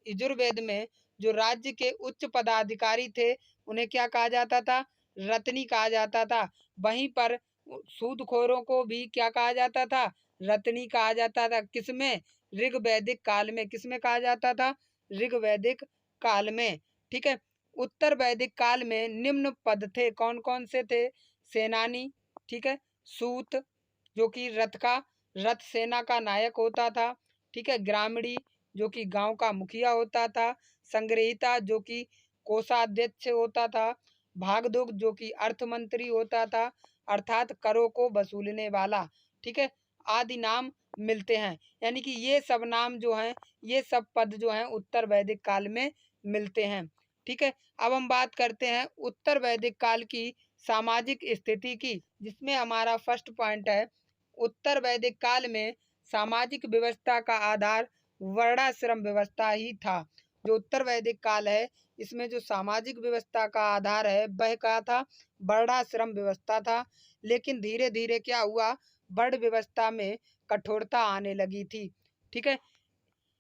यजुर्वेद में जो राज्य के उच्च पदाधिकारी थे उन्हें क्या कहा जाता था? रत्नी कहा जाता था। वहीं पर सूदखोरों को भी क्या कहा जाता था? रत्नी कहा जाता था। किसमें? ऋग्वैदिक काल में। किसमें कहा जाता था? ऋग्वैदिक काल में। ठीक है, उत्तर वैदिक काल में निम्न पद थे। कौन कौन से थे? सेनानी, ठीक है, सूत जो कि रथ सेना का नायक होता था, ठीक है, ग्रामीणी जो कि गांव का मुखिया होता था, संग्रहिता जो कि कोषाध्यक्ष होता था, भागदुग जो कि अर्थ मंत्री होता था, अर्थात करों को वसूलने वाला। ठीक है, आदि नाम मिलते हैं। यानी कि ये सब नाम जो हैं, ये सब पद जो हैं उत्तर वैदिक काल में मिलते हैं। ठीक है, अब हम बात करते हैं उत्तर वैदिक काल की सामाजिक स्थिति की, जिसमें हमारा फर्स्ट पॉइंट है, उत्तर वैदिक काल में सामाजिक व्यवस्था का आधार वर्णाश्रम व्यवस्था ही था। जो उत्तर वैदिक काल है इसमें जो सामाजिक व्यवस्था का आधार है वह क्या था? वर्णाश्रम व्यवस्था था। लेकिन धीरे धीरे क्या हुआ? वर्ण व्यवस्था में कठोरता आने लगी थी। ठीक है,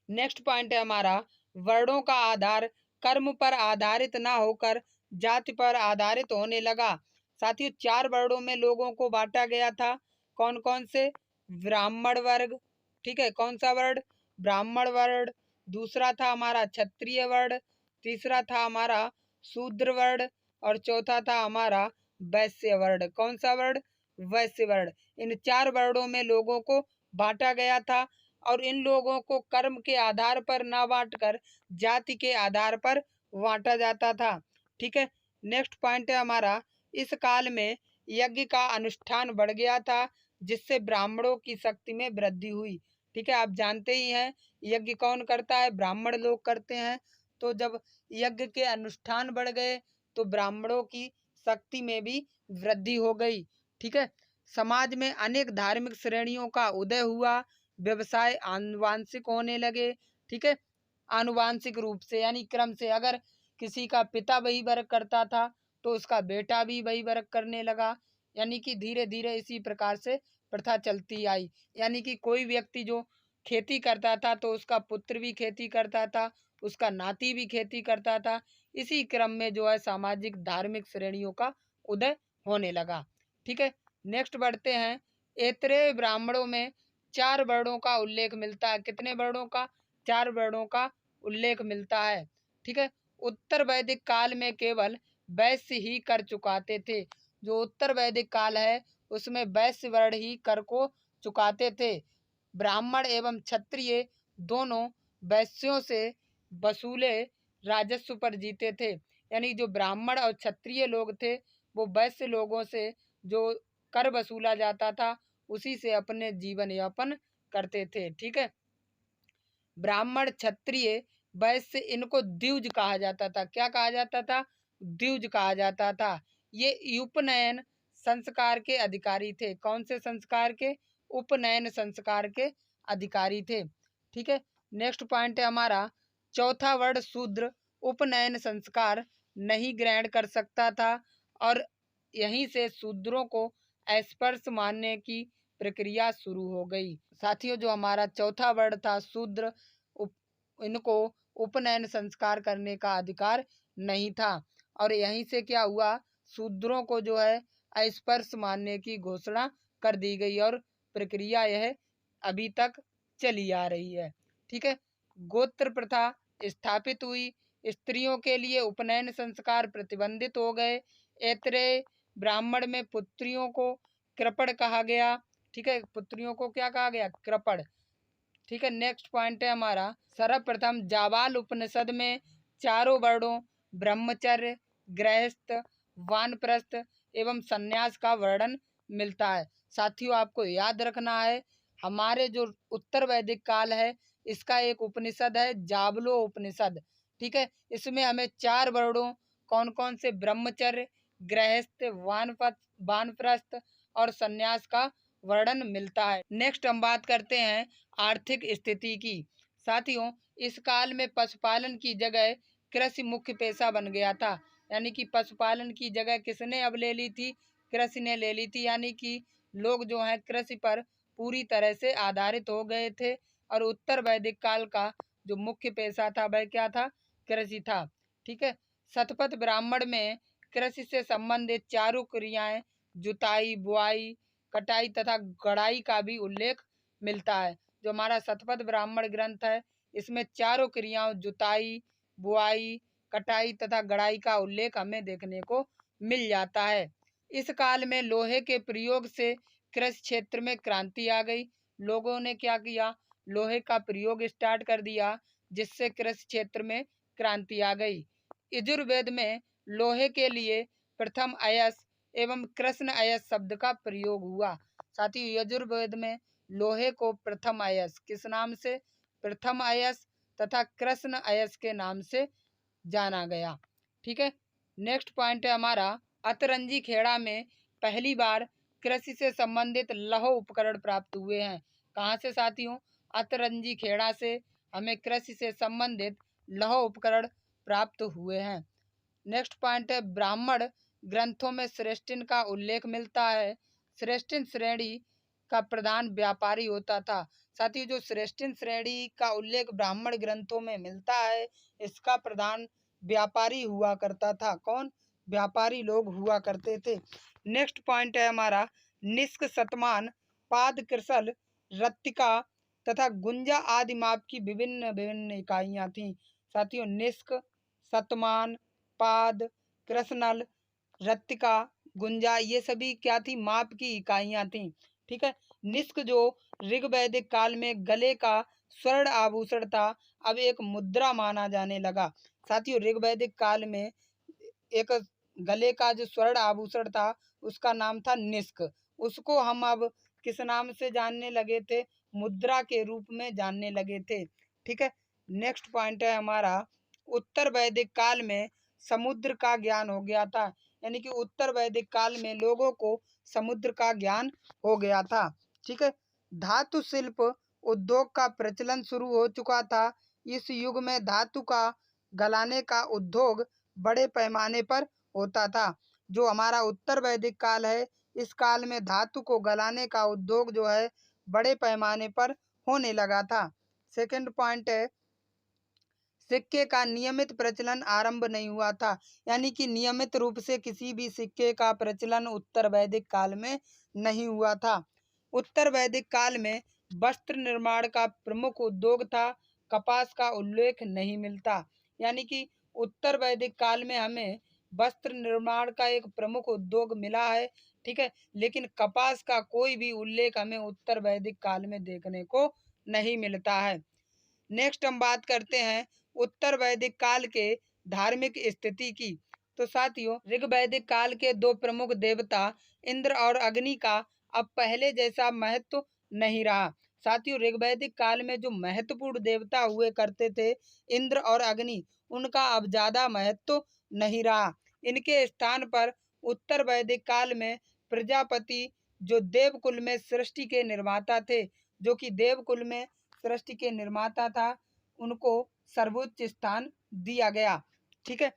नेक्स्ट पॉइंट है हमारा, वर्णों का आधार कर्म पर आधारित ना होकर जाति पर आधारित होने लगा। साथियों, 4 वर्णों में लोगों को बांटा गया था। कौन कौन से? ब्राह्मण वर्ग, ठीक है, कौन सा वर्ण? ब्राह्मण वर्ण। दूसरा था हमारा क्षत्रिय वर्ण, तीसरा था हमारा शूद्र वर्ण, और चौथा था हमारा वैश्य वर्ण। कौन सा वर्ण? वैश्य वर्ण। इन 4 वर्णों में लोगों को बांटा गया था, और इन लोगों को कर्म के आधार पर ना बांटकर जाति के आधार पर बांटा जाता था। ठीक है, नेक्स्ट पॉइंट है हमारा, इस काल में यज्ञ का अनुष्ठान बढ़ गया था, जिससे ब्राह्मणों की शक्ति में वृद्धि हुई। ठीक है, आप जानते ही हैं यज्ञ कौन करता है? ब्राह्मण लोग करते हैं। तो जब यज्ञ के अनुष्ठान बढ़ गए तो ब्राह्मणों की शक्ति में भी वृद्धि हो गई। ठीक है, समाज में अनेक धार्मिक श्रेणियों का उदय हुआ, व्यवसाय आनुवांशिक होने लगे, ठीक है, आनुवांशिक रूप से यानी क्रम से। अगर किसी का पिता वही वर्क करता था तो उसका बेटा भी वही वर्क करने लगा, यानी कि धीरे धीरे इसी प्रकार से प्रथा चलती आई। यानी कि कोई व्यक्ति जो खेती करता था तो उसका पुत्र भी खेती करता था, उसका नाती भी खेती करता था। इसी क्रम में जो है सामाजिक धार्मिक श्रेणियों का उदय होने लगा। ठीक है, नेक्स्ट बढ़ते हैं। ऐतरेय ब्राह्मणों में 4 वर्णों का उल्लेख मिलता है। कितने वर्णों का? 4 वर्णों का उल्लेख मिलता है। ठीक है, उत्तर वैदिक काल में केवल वैश्य ही कर चुकाते थे। जो उत्तर वैदिक काल है उसमें वैश्य वर्ण ही कर को चुकाते थे। ब्राह्मण एवं क्षत्रिय दोनों वैश्यों से वसूले राजस्व पर जीते थे। यानी जो ब्राह्मण और क्षत्रिय लोग थे वो वैश्य लोगों से जो कर वसूला जाता था उसी से अपने जीवन यापन करते थे। ठीक है, ब्राह्मण क्षत्रिय वैश्य इनको द्विज कहा जाता था। क्या कहा जाता था? द्विज कहा जाता था। ये उपनयन संस्कार के अधिकारी थे। कौन से संस्कार के? उपनयन संस्कार के अधिकारी थे। ठीक है, नेक्स्ट पॉइंट है हमारा चौथा वर्ण शूद्र उपनयन संस्कार नहीं ग्रहण कर सकता था और यहीं से शूद्रों को अस्पृश्य मानने की प्रक्रिया शुरू हो गई। साथियों, जो हमारा चौथा वर्ण था शूद्र, इनको उपनयन संस्कार करने का अधिकार नहीं था और यहीं से क्या हुआ, शूद्रों को जो है अस्पृश्य मानने की घोषणा कर दी गई और प्रक्रिया यह अभी तक चली आ रही है। ठीक है, गोत्र प्रथा स्थापित हुई। स्त्रियों के लिए उपनयन संस्कार प्रतिबंधित हो गए। ऐतरेय ब्राह्मण में पुत्रियों को कृपण कहा गया। ठीक है, पुत्रियों को क्या कहा गया? कृपण। ठीक है, नेक्स्ट पॉइंट है हमारा सर्वप्रथम जाबाल उपनिषद में चारों वर्णों ब्रह्मचर्य, गृहस्थ, वानप्रस्थ एवं संन्यास का वर्णन मिलता है। साथियों, आपको याद रखना है हमारे जो उत्तर वैदिक काल है इसका एक उपनिषद है जाबलो उपनिषद। ठीक है, इसमें हमें 4 वर्णों कौन कौन से? ब्रह्मचर्य, गृहस्थ, वानप्रस्थ और संन्यास का वर्णन मिलता है। नेक्स्ट हम बात करते हैं आर्थिक स्थिति की। साथियों, इस काल में पशुपालन की जगह कृषि मुख्य पेशा बन गया था। यानी कि पशुपालन की जगह किसने अब ले ली थी? कृषि ने ले ली थी। यानी कि लोग जो हैं कृषि पर पूरी तरह से आधारित हो गए थे और उत्तर वैदिक काल का जो मुख्य पेशा था वह क्या था? कृषि था। ठीक है, शतपथ ब्राह्मण में कृषि से संबंधित चारों क्रियाएं जुताई, बुआई, कटाई तथा गड़ाई का भी उल्लेख मिलता है। जो हमारा शतपथ ब्राह्मण ग्रंथ है इसमें चारों क्रियाओं जुताई, बुआई, कटाई तथा गड़ाई का उल्लेख हमें देखने को मिल जाता है। इस काल में लोहे के प्रयोग से कृषि क्षेत्र में क्रांति आ गई। लोगों ने क्या किया? लोहे का प्रयोग स्टार्ट कर दिया जिससे कृषि क्षेत्र में क्रांति आ गई। यजुर्वेद में लोहे के लिए प्रथम अयस एवं कृष्ण अयस शब्द का प्रयोग हुआ। साथ ही यजुर्वेद में लोहे को प्रथम अयस किस नाम से? प्रथम अयस तथा कृष्ण अयस के नाम से जाना गया। ठीक है, नेक्स्ट पॉइंट है हमारा अतरंजी खेड़ा में पहली बार कृषि से संबंधित लौह उपकरण प्राप्त हुए हैं। कहाँ से साथियों? अतरंजी खेड़ा से हमें कृषि से संबंधित लौह उपकरण प्राप्त हुए हैं। नेक्स्ट पॉइंट है ब्राह्मण ग्रंथों में श्रेष्ठिन का उल्लेख मिलता है। श्रेष्ठिन श्रेणी का प्रधान व्यापारी होता था। साथ ही जो श्रेष्ठिन श्रेणी का उल्लेख ब्राह्मण ग्रंथों में मिलता है इसका प्रधान व्यापारी हुआ करता था। कौन? व्यापारी लोग हुआ करते थे। नेक्स्ट पॉइंट है हमारा निष्क, शतमान, पाद, कृसल, रत्तिका तथा गुंजा आदि माप की विभिन्न विभिन्न इकाइयां थीं। साथियों, निष्क, शतमान, पाद, कृष्णल, रत्तिका, गुंजा ये सभी क्या थी? माप की इकाइयां थीं। ठीक है, निष्क जो ऋग्वैदिक काल में गले का स्वर्ण आभूषण था अब एक मुद्रा माना जाने लगा। साथियों, ऋग्वैदिक काल में एक गले का जो स्वर्ण आभूषण था उसका नाम था निष्क। उसको हम अब किस नाम से जानने लगे थे? मुद्रा के रूप में जानने लगे थे। ठीक है, नेक्स्ट पॉइंट है हमारा उत्तर वैदिक काल में समुद्र का ज्ञान हो गया था। यानी कि उत्तर वैदिक काल में लोगों को समुद्र का ज्ञान हो गया था। ठीक है, धातु शिल्प उद्योग का प्रचलन शुरू हो चुका था। इस युग में धातु का गलाने का उद्योग बड़े पैमाने पर होता था। जो हमारा उत्तर वैदिक काल है, इस काल में धातु को गलाने का उद्योग जो है बड़े पैमाने पर होने लगा था। सेकंड पॉइंट है, सिक्के का नियमित प्रचलन आरंभ नहीं हुआ था। यानी कि नियमित रूप से किसी भी सिक्के का प्रचलन उत्तर वैदिक काल में नहीं हुआ था। उत्तर वैदिक काल में वस्त्र निर्माण का प्रमुख उद्योग था, कपास का उल्लेख नहीं मिलता। यानी कि उत्तर वैदिक काल में हमें वस्त्र निर्माण का एक प्रमुख उद्योग मिला है, ठीक है, लेकिन कपास का कोई भी उल्लेख हमें उत्तर वैदिक काल में देखने को नहीं मिलता है। नेक्स्ट हम बात करते हैं उत्तर वैदिक काल के धार्मिक स्थिति की। तो साथियों, ऋग वैदिक काल के दो प्रमुख देवता इंद्र और अग्नि का अब पहले जैसा महत्व नहीं रहा। साथियों, ऋग वैदिक काल में जो महत्वपूर्ण देवता हुए करते थे इंद्र और अग्नि, उनका अब ज्यादा महत्व नहीं रहा। इनके स्थान पर उत्तर वैदिक काल में प्रजापति, जो देवकुल में सृष्टि के निर्माता थे, जो कि देवकुल में सृष्टि के निर्माता था, उनको सर्वोच्च स्थान दिया गया। ठीक है,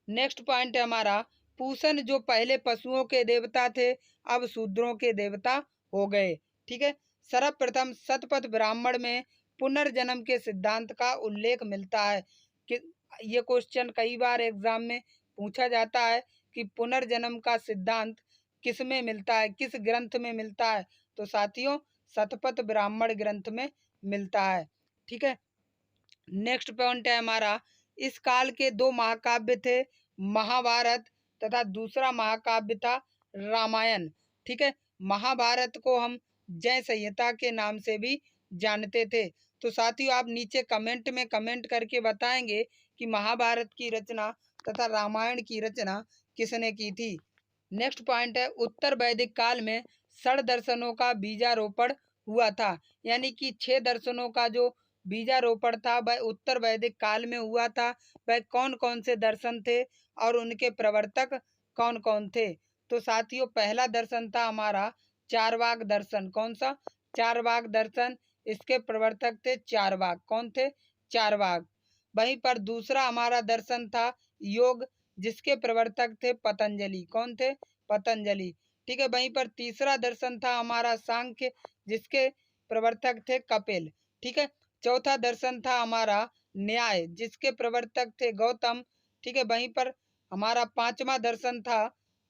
नेक्स्ट पॉइंट है हमारा, पूषण जो पहले पशुओं के देवता थे अब शूद्रों के देवता हो गए। ठीक है, सर्वप्रथम शतपथ ब्राह्मण में पुनर्जन्म के सिद्धांत का उल्लेख मिलता है। कि ये क्वेश्चन कई बार एग्जाम में पूछा जाता है कि पुनर्जन्म का सिद्धांत किस में मिलता है, किस ग्रंथ में मिलता है। तो साथियों, शतपथ ब्राह्मण ग्रंथ में मिलता है। ठीक है, नेक्स्ट पॉइंट है हमारा, इस काल के दो महाकाव्य थे, महाभारत तथा दूसरा महाकाव्य था रामायण। ठीक है, महाभारत को हम जय संहिता के नाम से भी जानते थे। तो साथियों, आप नीचे कमेंट में कमेंट करके बताएंगे कि महाभारत की रचना तथा रामायण की रचना किसने की थी। नेक्स्ट पॉइंट है, उत्तर वैदिक काल में षड दर्शनों का बीजारोपण हुआ था। यानी कि 6 दर्शनों का जो बीजारोपण था वह उत्तर वैदिक काल में हुआ था। वह कौन कौन से दर्शन थे और उनके प्रवर्तक कौन कौन थे। तो साथियों, पहला दर्शन था हमारा चारवाक दर्शन। कौन सा? चारवाक दर्शन। इसके प्रवर्तक थे चारवाक। कौन थे? चारवाक। वहीं पर दूसरा हमारा दर्शन था योग, जिसके प्रवर्तक थे पतंजलि। कौन थे? पतंजलि। ठीक है, वहीं पर तीसरा दर्शन था हमारा सांख्य, जिसके प्रवर्तक थे कपिल। ठीक है, चौथा दर्शन था हमारा न्याय, जिसके प्रवर्तक थे गौतम। ठीक है, वहीं पर हमारा पांचवा दर्शन था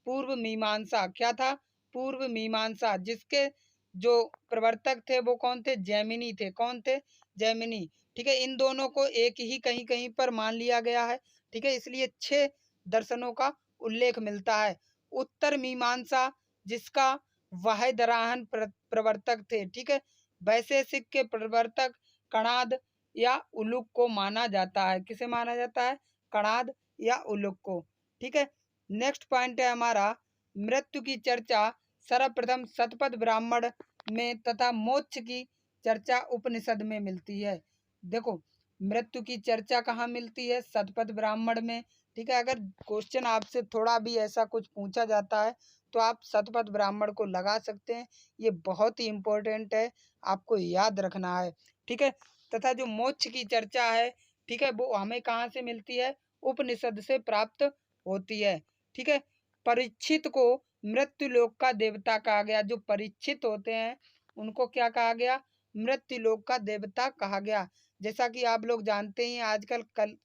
पूर्व मीमांसा। क्या था? पूर्व मीमांसा, जिसके जो प्रवर्तक थे वो कौन थे? जैमिनी थे। कौन थे? जैमिनी। ठीक है, इन दोनों को एक ही कहीं कहीं पर मान लिया गया है। ठीक है, इसलिए 6 दर्शनों का उल्लेख मिलता है। उत्तर मीमांसा, जिसका वाहिदराहन प्रवर्तक थे। ठीक है, वैशेषिक के प्रवर्तक कणाद या उलुक को माना जाता है। किसे माना जाता है? कणाद या उलुक को। ठीक है, नेक्स्ट पॉइंट है हमारा, मृत्यु की चर्चा सर्वप्रथम शतपथ ब्राह्मण में तथा मोक्ष की चर्चा उपनिषद में मिलती है। देखो, मृत्यु की चर्चा कहाँ मिलती है? शतपथ ब्राह्मण में। ठीक है, अगर क्वेश्चन आपसे थोड़ा भी ऐसा कुछ पूछा जाता है तो आप शतपथ ब्राह्मण को लगा सकते हैं। ये बहुत ही इम्पोर्टेंट है, आपको याद रखना है। ठीक है, तथा जो मोक्ष की चर्चा है, ठीक है, वो हमें कहाँ से मिलती है? उपनिषद से प्राप्त होती है। ठीक है, परीक्षित को मृत्यु लोक का देवता कहा गया। जो परीक्षित होते हैं उनको क्या कहा गया? मृत्यु लोक का देवता कहा गया। जैसा कि आप लोग जानते हैं, आजकल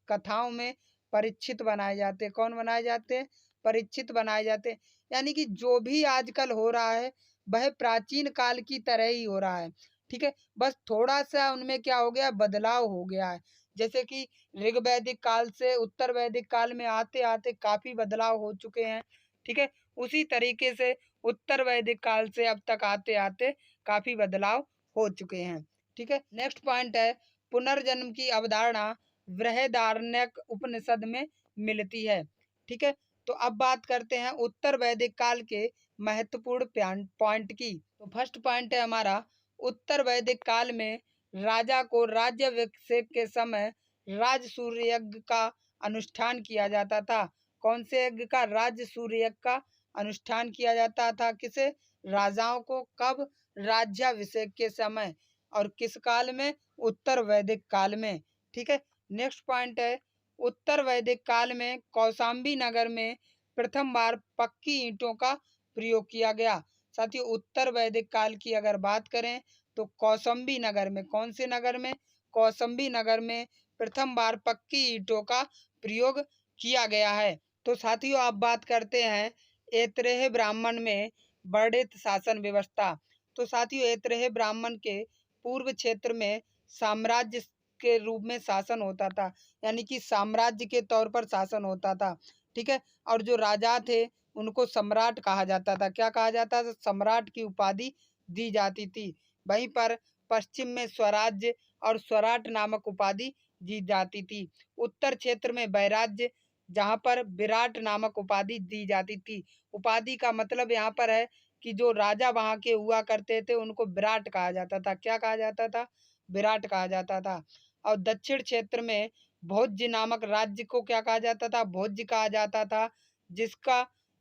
कथाओं में परीक्षित बनाए जाते हैं। कौन बनाए जाते हैं? परीक्षित बनाए जाते हैं। यानी कि जो भी आजकल हो रहा है वह प्राचीन काल की तरह ही हो रहा है। ठीक है, बस थोड़ा सा उनमें क्या हो गया? बदलाव हो गया है। जैसे कि ऋग वैदिक काल से उत्तर वैदिक काल में आते आते काफी बदलाव हो चुके हैं। ठीक है, उसी तरीके से उत्तर वैदिक काल से अब तक आते आते काफी बदलाव हो चुके हैं। ठीक है, नेक्स्ट पॉइंट है, पुनर्जन्म की अवधारणा बृहदारण्यक उपनिषद में मिलती है। ठीक है, तो अब बात करते हैं उत्तर वैदिक काल के महत्वपूर्ण पॉइंट की। तो फर्स्ट पॉइंट है हमारा, उत्तर वैदिक काल में राजा को राज्याभिषेक के समय राजसूय यज्ञ का अनुष्ठान किया जाता था। कौन से यज्ञ का? राजसूय यज्ञ का अनुष्ठान किया जाता था। किसे? राजाओं को। कब? राज्याभिषेक के समय। और किस काल में? उत्तर वैदिक काल में। ठीक है, नेक्स्ट पॉइंट है, उत्तर वैदिक काल में कौशाम्बी नगर में प्रथम बार पक्की ईंटों का प्रयोग किया गया। साथियों, उत्तर वैदिक काल की अगर बात करें तो कौशाम्बी नगर में, कौन से नगर में? कौशाम्बी नगर में प्रथम बार पक्की ईंटों का प्रयोग किया गया है। तो साथियों, आप बात करते हैं ऐतरेय ब्राह्मण में वर्णित शासन व्यवस्था। तो साथियों, ऐतरेय ब्राह्मण के पूर्व क्षेत्र में साम्राज्य के रूप में शासन होता था, यानी कि साम्राज्य के तौर पर शासन होता था। ठीक है, और जो राजा थे उनको सम्राट कहा जाता था। क्या कहा जाता था? सम्राट की उपाधि दी जाती थी। वहीं पर पश्चिम में स्वराज्य और स्वराट नामक उपाधि दी जाती थी। उत्तर क्षेत्र में वैराज्य, जहाँ पर विराट नामक उपाधि दी जाती थी। उपाधि का मतलब यहाँ पर है कि जो राजा वहाँ के हुआ करते थे उनको विराट कहा जाता था। क्या कहा जाता था? विराट कहा जाता था। और दक्षिण क्षेत्र में भोज्य नामक राज्य को क्या कहा जाता था? भोज्य कहा जाता था,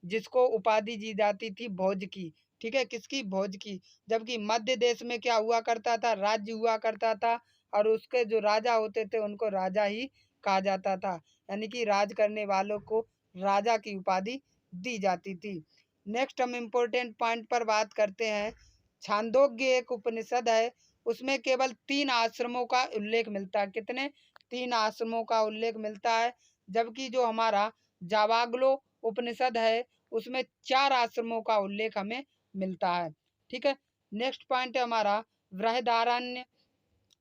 जिसको उपाधि दी जाती थी भोज की। ठीक है, किसकी? भोज की। जबकि मध्य देश में क्या हुआ करता था? राज्य हुआ करता था, और उसके जो राजा होते थे उनको राजा ही कहा जाता था, यानी कि राज करने वालों को राजा की उपाधि दी जाती थी। नेक्स्ट हम इम्पोर्टेंट पॉइंट पर बात करते हैं। छांदोग्य एक उपनिषद है, उसमें केवल 3 आश्रमों का उल्लेख मिलता है। कितने? 3 आश्रमों का उल्लेख मिलता है। जबकि जो हमारा जावाग्लो उपनिषद है उसमें 4 आश्रमों का उल्लेख हमें मिलता है। ठीक है, नेक्स्ट पॉइंट है हमारा बृहदारण्य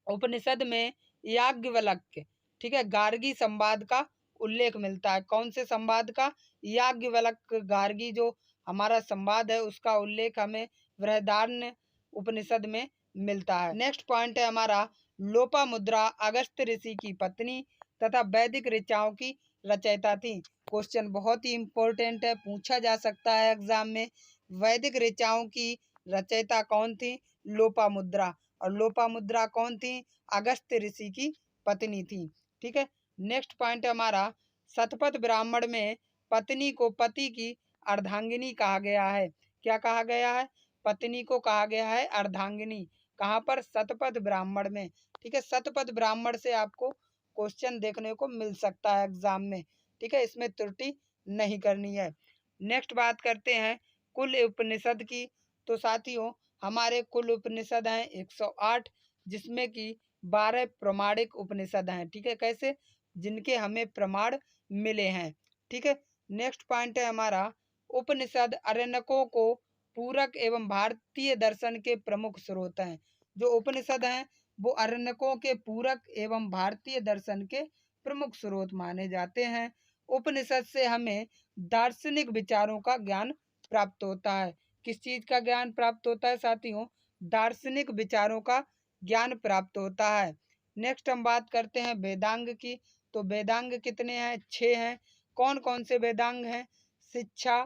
उपनिषद में याज्ञवल्क्य, ठीक है, गार्गी संवाद का उल्लेख मिलता है। कौन से संवाद का? याज्ञवल्क्य गार्गी जो हमारा संवाद है उसका उल्लेख हमें बृहदारण्य उपनिषद में मिलता है। नेक्स्ट पॉइंट है हमारा लोपामुद्रा अगस्त्य ऋषि की पत्नी तथा वैदिक ऋचाओं की रचयिता थी। क्वेश्चन बहुत ही इंपॉर्टेंट है, पूछा जा सकता है एग्जाम में। वैदिक ऋचाओं की रचयिता कौन थी? लोपामुद्रा। और लोपामुद्रा कौन थी? अगस्त्य ऋषि की पत्नी थी। ठीक है, नेक्स्ट पॉइंट है हमारा शतपथ ब्राह्मण में पत्नी को पति की अर्धांगिनी कहा गया है। क्या कहा गया है? पत्नी को कहा गया है अर्धांगिनी। कहाँ पर? शतपथ ब्राह्मण में। ठीक है, शतपथ ब्राह्मण से आपको क्वेश्चन देखने को मिल सकता है एग्जाम में। ठीक है, इसमें त्रुटि नहीं करनी है। नेक्स्ट बात करते हैं कुल उपनिषद की। तो साथियों, हमारे कुल उपनिषद हैं 108, जिसमें कि 12 प्रमाणिक उपनिषद हैं। ठीक है, कैसे? जिनके हमें प्रमाण मिले हैं। ठीक है, नेक्स्ट पॉइंट है हमारा उपनिषद अरण्यकों को पूरक एवं भारतीय दर्शन के प्रमुख स्रोत हैं। जो उपनिषद हैं वो अरण्यकों के पूरक एवं भारतीय दर्शन के प्रमुख स्रोत माने जाते हैं। उपनिषद से हमें दार्शनिक विचारों का ज्ञान प्राप्त होता है। किस चीज का ज्ञान प्राप्त होता है साथियों? दार्शनिक विचारों का ज्ञान प्राप्त होता है। नेक्स्ट हम बात करते हैं वेदांग की। तो वेदांग कितने हैं? 6 हैं। कौन कौन से वेदांग हैं? शिक्षा,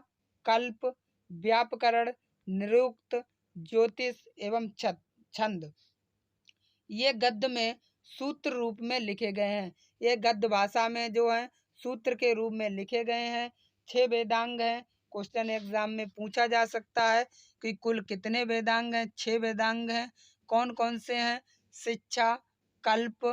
कल्प, व्यापकरण, निरुक्त, ज्योतिष एवं छंद। ये गद्य में सूत्र रूप में लिखे गए हैं। ये गद्य भाषा में जो है सूत्र के रूप में लिखे गए हैं। 6 वेदांग हैं। क्वेश्चन एग्जाम में पूछा जा सकता है कि कुल कितने वेदांग हैं? 6 वेदांग हैं। कौन कौन से हैं? शिक्षा, कल्प,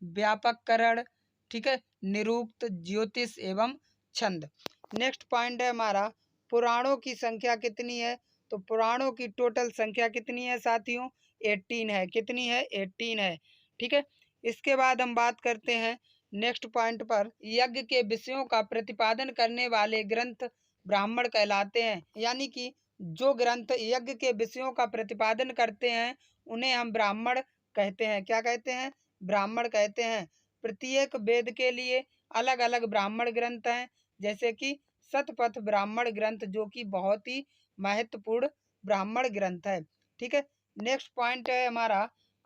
व्यापकरण, ठीक है, निरुक्त, ज्योतिष एवं छंद। नेक्स्ट पॉइंट है हमारा पुराणों की संख्या कितनी है? तो पुराणों की टोटल संख्या कितनी है साथियों? 18 है। कितनी है? 18 है। ठीक है, इसके बाद हम बात करते हैं नेक्स्ट पॉइंट पर यज्ञ के विषयों का प्रतिपादन करने वाले ग्रंथ ब्राह्मण कहलाते हैं। यानी कि जो ग्रंथ यज्ञ के विषयों का प्रतिपादन करते हैं उन्हें हम ब्राह्मण कहते हैं। क्या कहते हैं? ब्राह्मण कहते हैं। प्रत्येक वेद के लिए अलग अलग ब्राह्मण ग्रंथ हैं, जैसे कि शतपथ ब्राह्मण ग्रंथ जो कि बहुत ही महत्वपूर्ण ब्राह्मण ग्रंथ है। ठीक है, नेक्स्ट पॉइंट है हमारा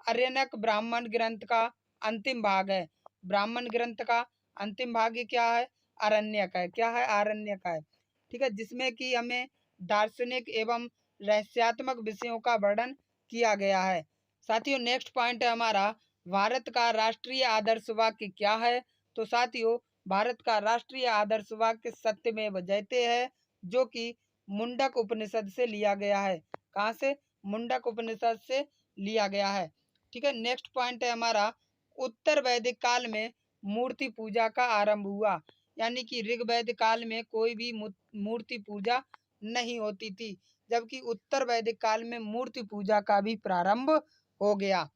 आरण्यक ब्राह्मण ग्रंथ का अंतिम भाग है। ब्राह्मण ग्रंथ का अंतिम भाग क्या है? आरण्यक है। क्या है? आरण्यक है। ठीक है, जिसमें कि हमें दार्शनिक एवं रहस्यात्मक विषयों का वर्णन किया गया है। साथियों, नेक्स्ट पॉइंट है हमारा भारत का राष्ट्रीय आदर्श वाक्य क्या है? तो साथियों, भारत का राष्ट्रीय आदर्श वाक्य सत्यमेव जयते है, जो कि मुंडक उपनिषद से लिया गया है। कहाँ से? मुंडक उपनिषद से लिया गया है। ठीक है। नेक्स्ट पॉइंट है हमारा, उत्तर वैदिक काल में मूर्ति पूजा का आरंभ हुआ। यानी कि ऋग्वेद काल में कोई भी मूर्ति पूजा नहीं होती थी, जबकि उत्तर वैदिक काल में मूर्ति पूजा का भी प्रारंभ हो गया।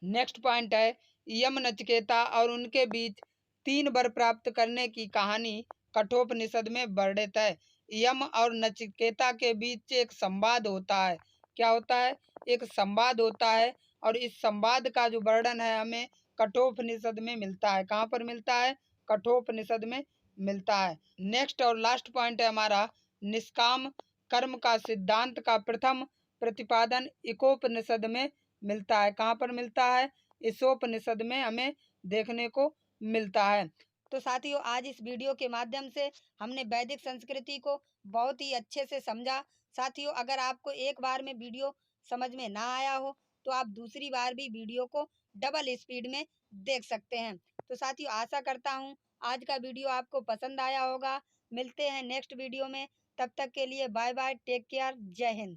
नेक्स्ट पॉइंट है, यम नचिकेता और उनके बीच 3 वर प्राप्त करने की कहानी कठोपनिषद में वर्णित है। यम और नचिकेता के बीच एक संवाद होता है। क्या होता है? एक संवाद होता है, और इस संवाद का जो वर्णन है हमें कठोपनिषद में मिलता है। कहाँ पर मिलता है? कठोपनिषद में मिलता है। नेक्स्ट और लास्ट पॉइंट है हमारा, निष्काम कर्म का सिद्धांत का प्रथम प्रतिपादन इकोपनिषद में मिलता है। कहाँ पर मिलता है? ईशोपनिषद में हमें देखने को मिलता है। तो साथियों, आज इस वीडियो के माध्यम से हमने वैदिक संस्कृति को बहुत ही अच्छे से समझा। साथियों, अगर आपको एक बार में वीडियो समझ में ना आया हो तो आप दूसरी बार भी वीडियो को डबल स्पीड में देख सकते हैं। तो साथियों, आशा करता हूँ आज का वीडियो आपको पसंद आया होगा। मिलते हैं नेक्स्ट वीडियो में, तब तक के लिए बाय बाय, टेक केयर, जय हिंद।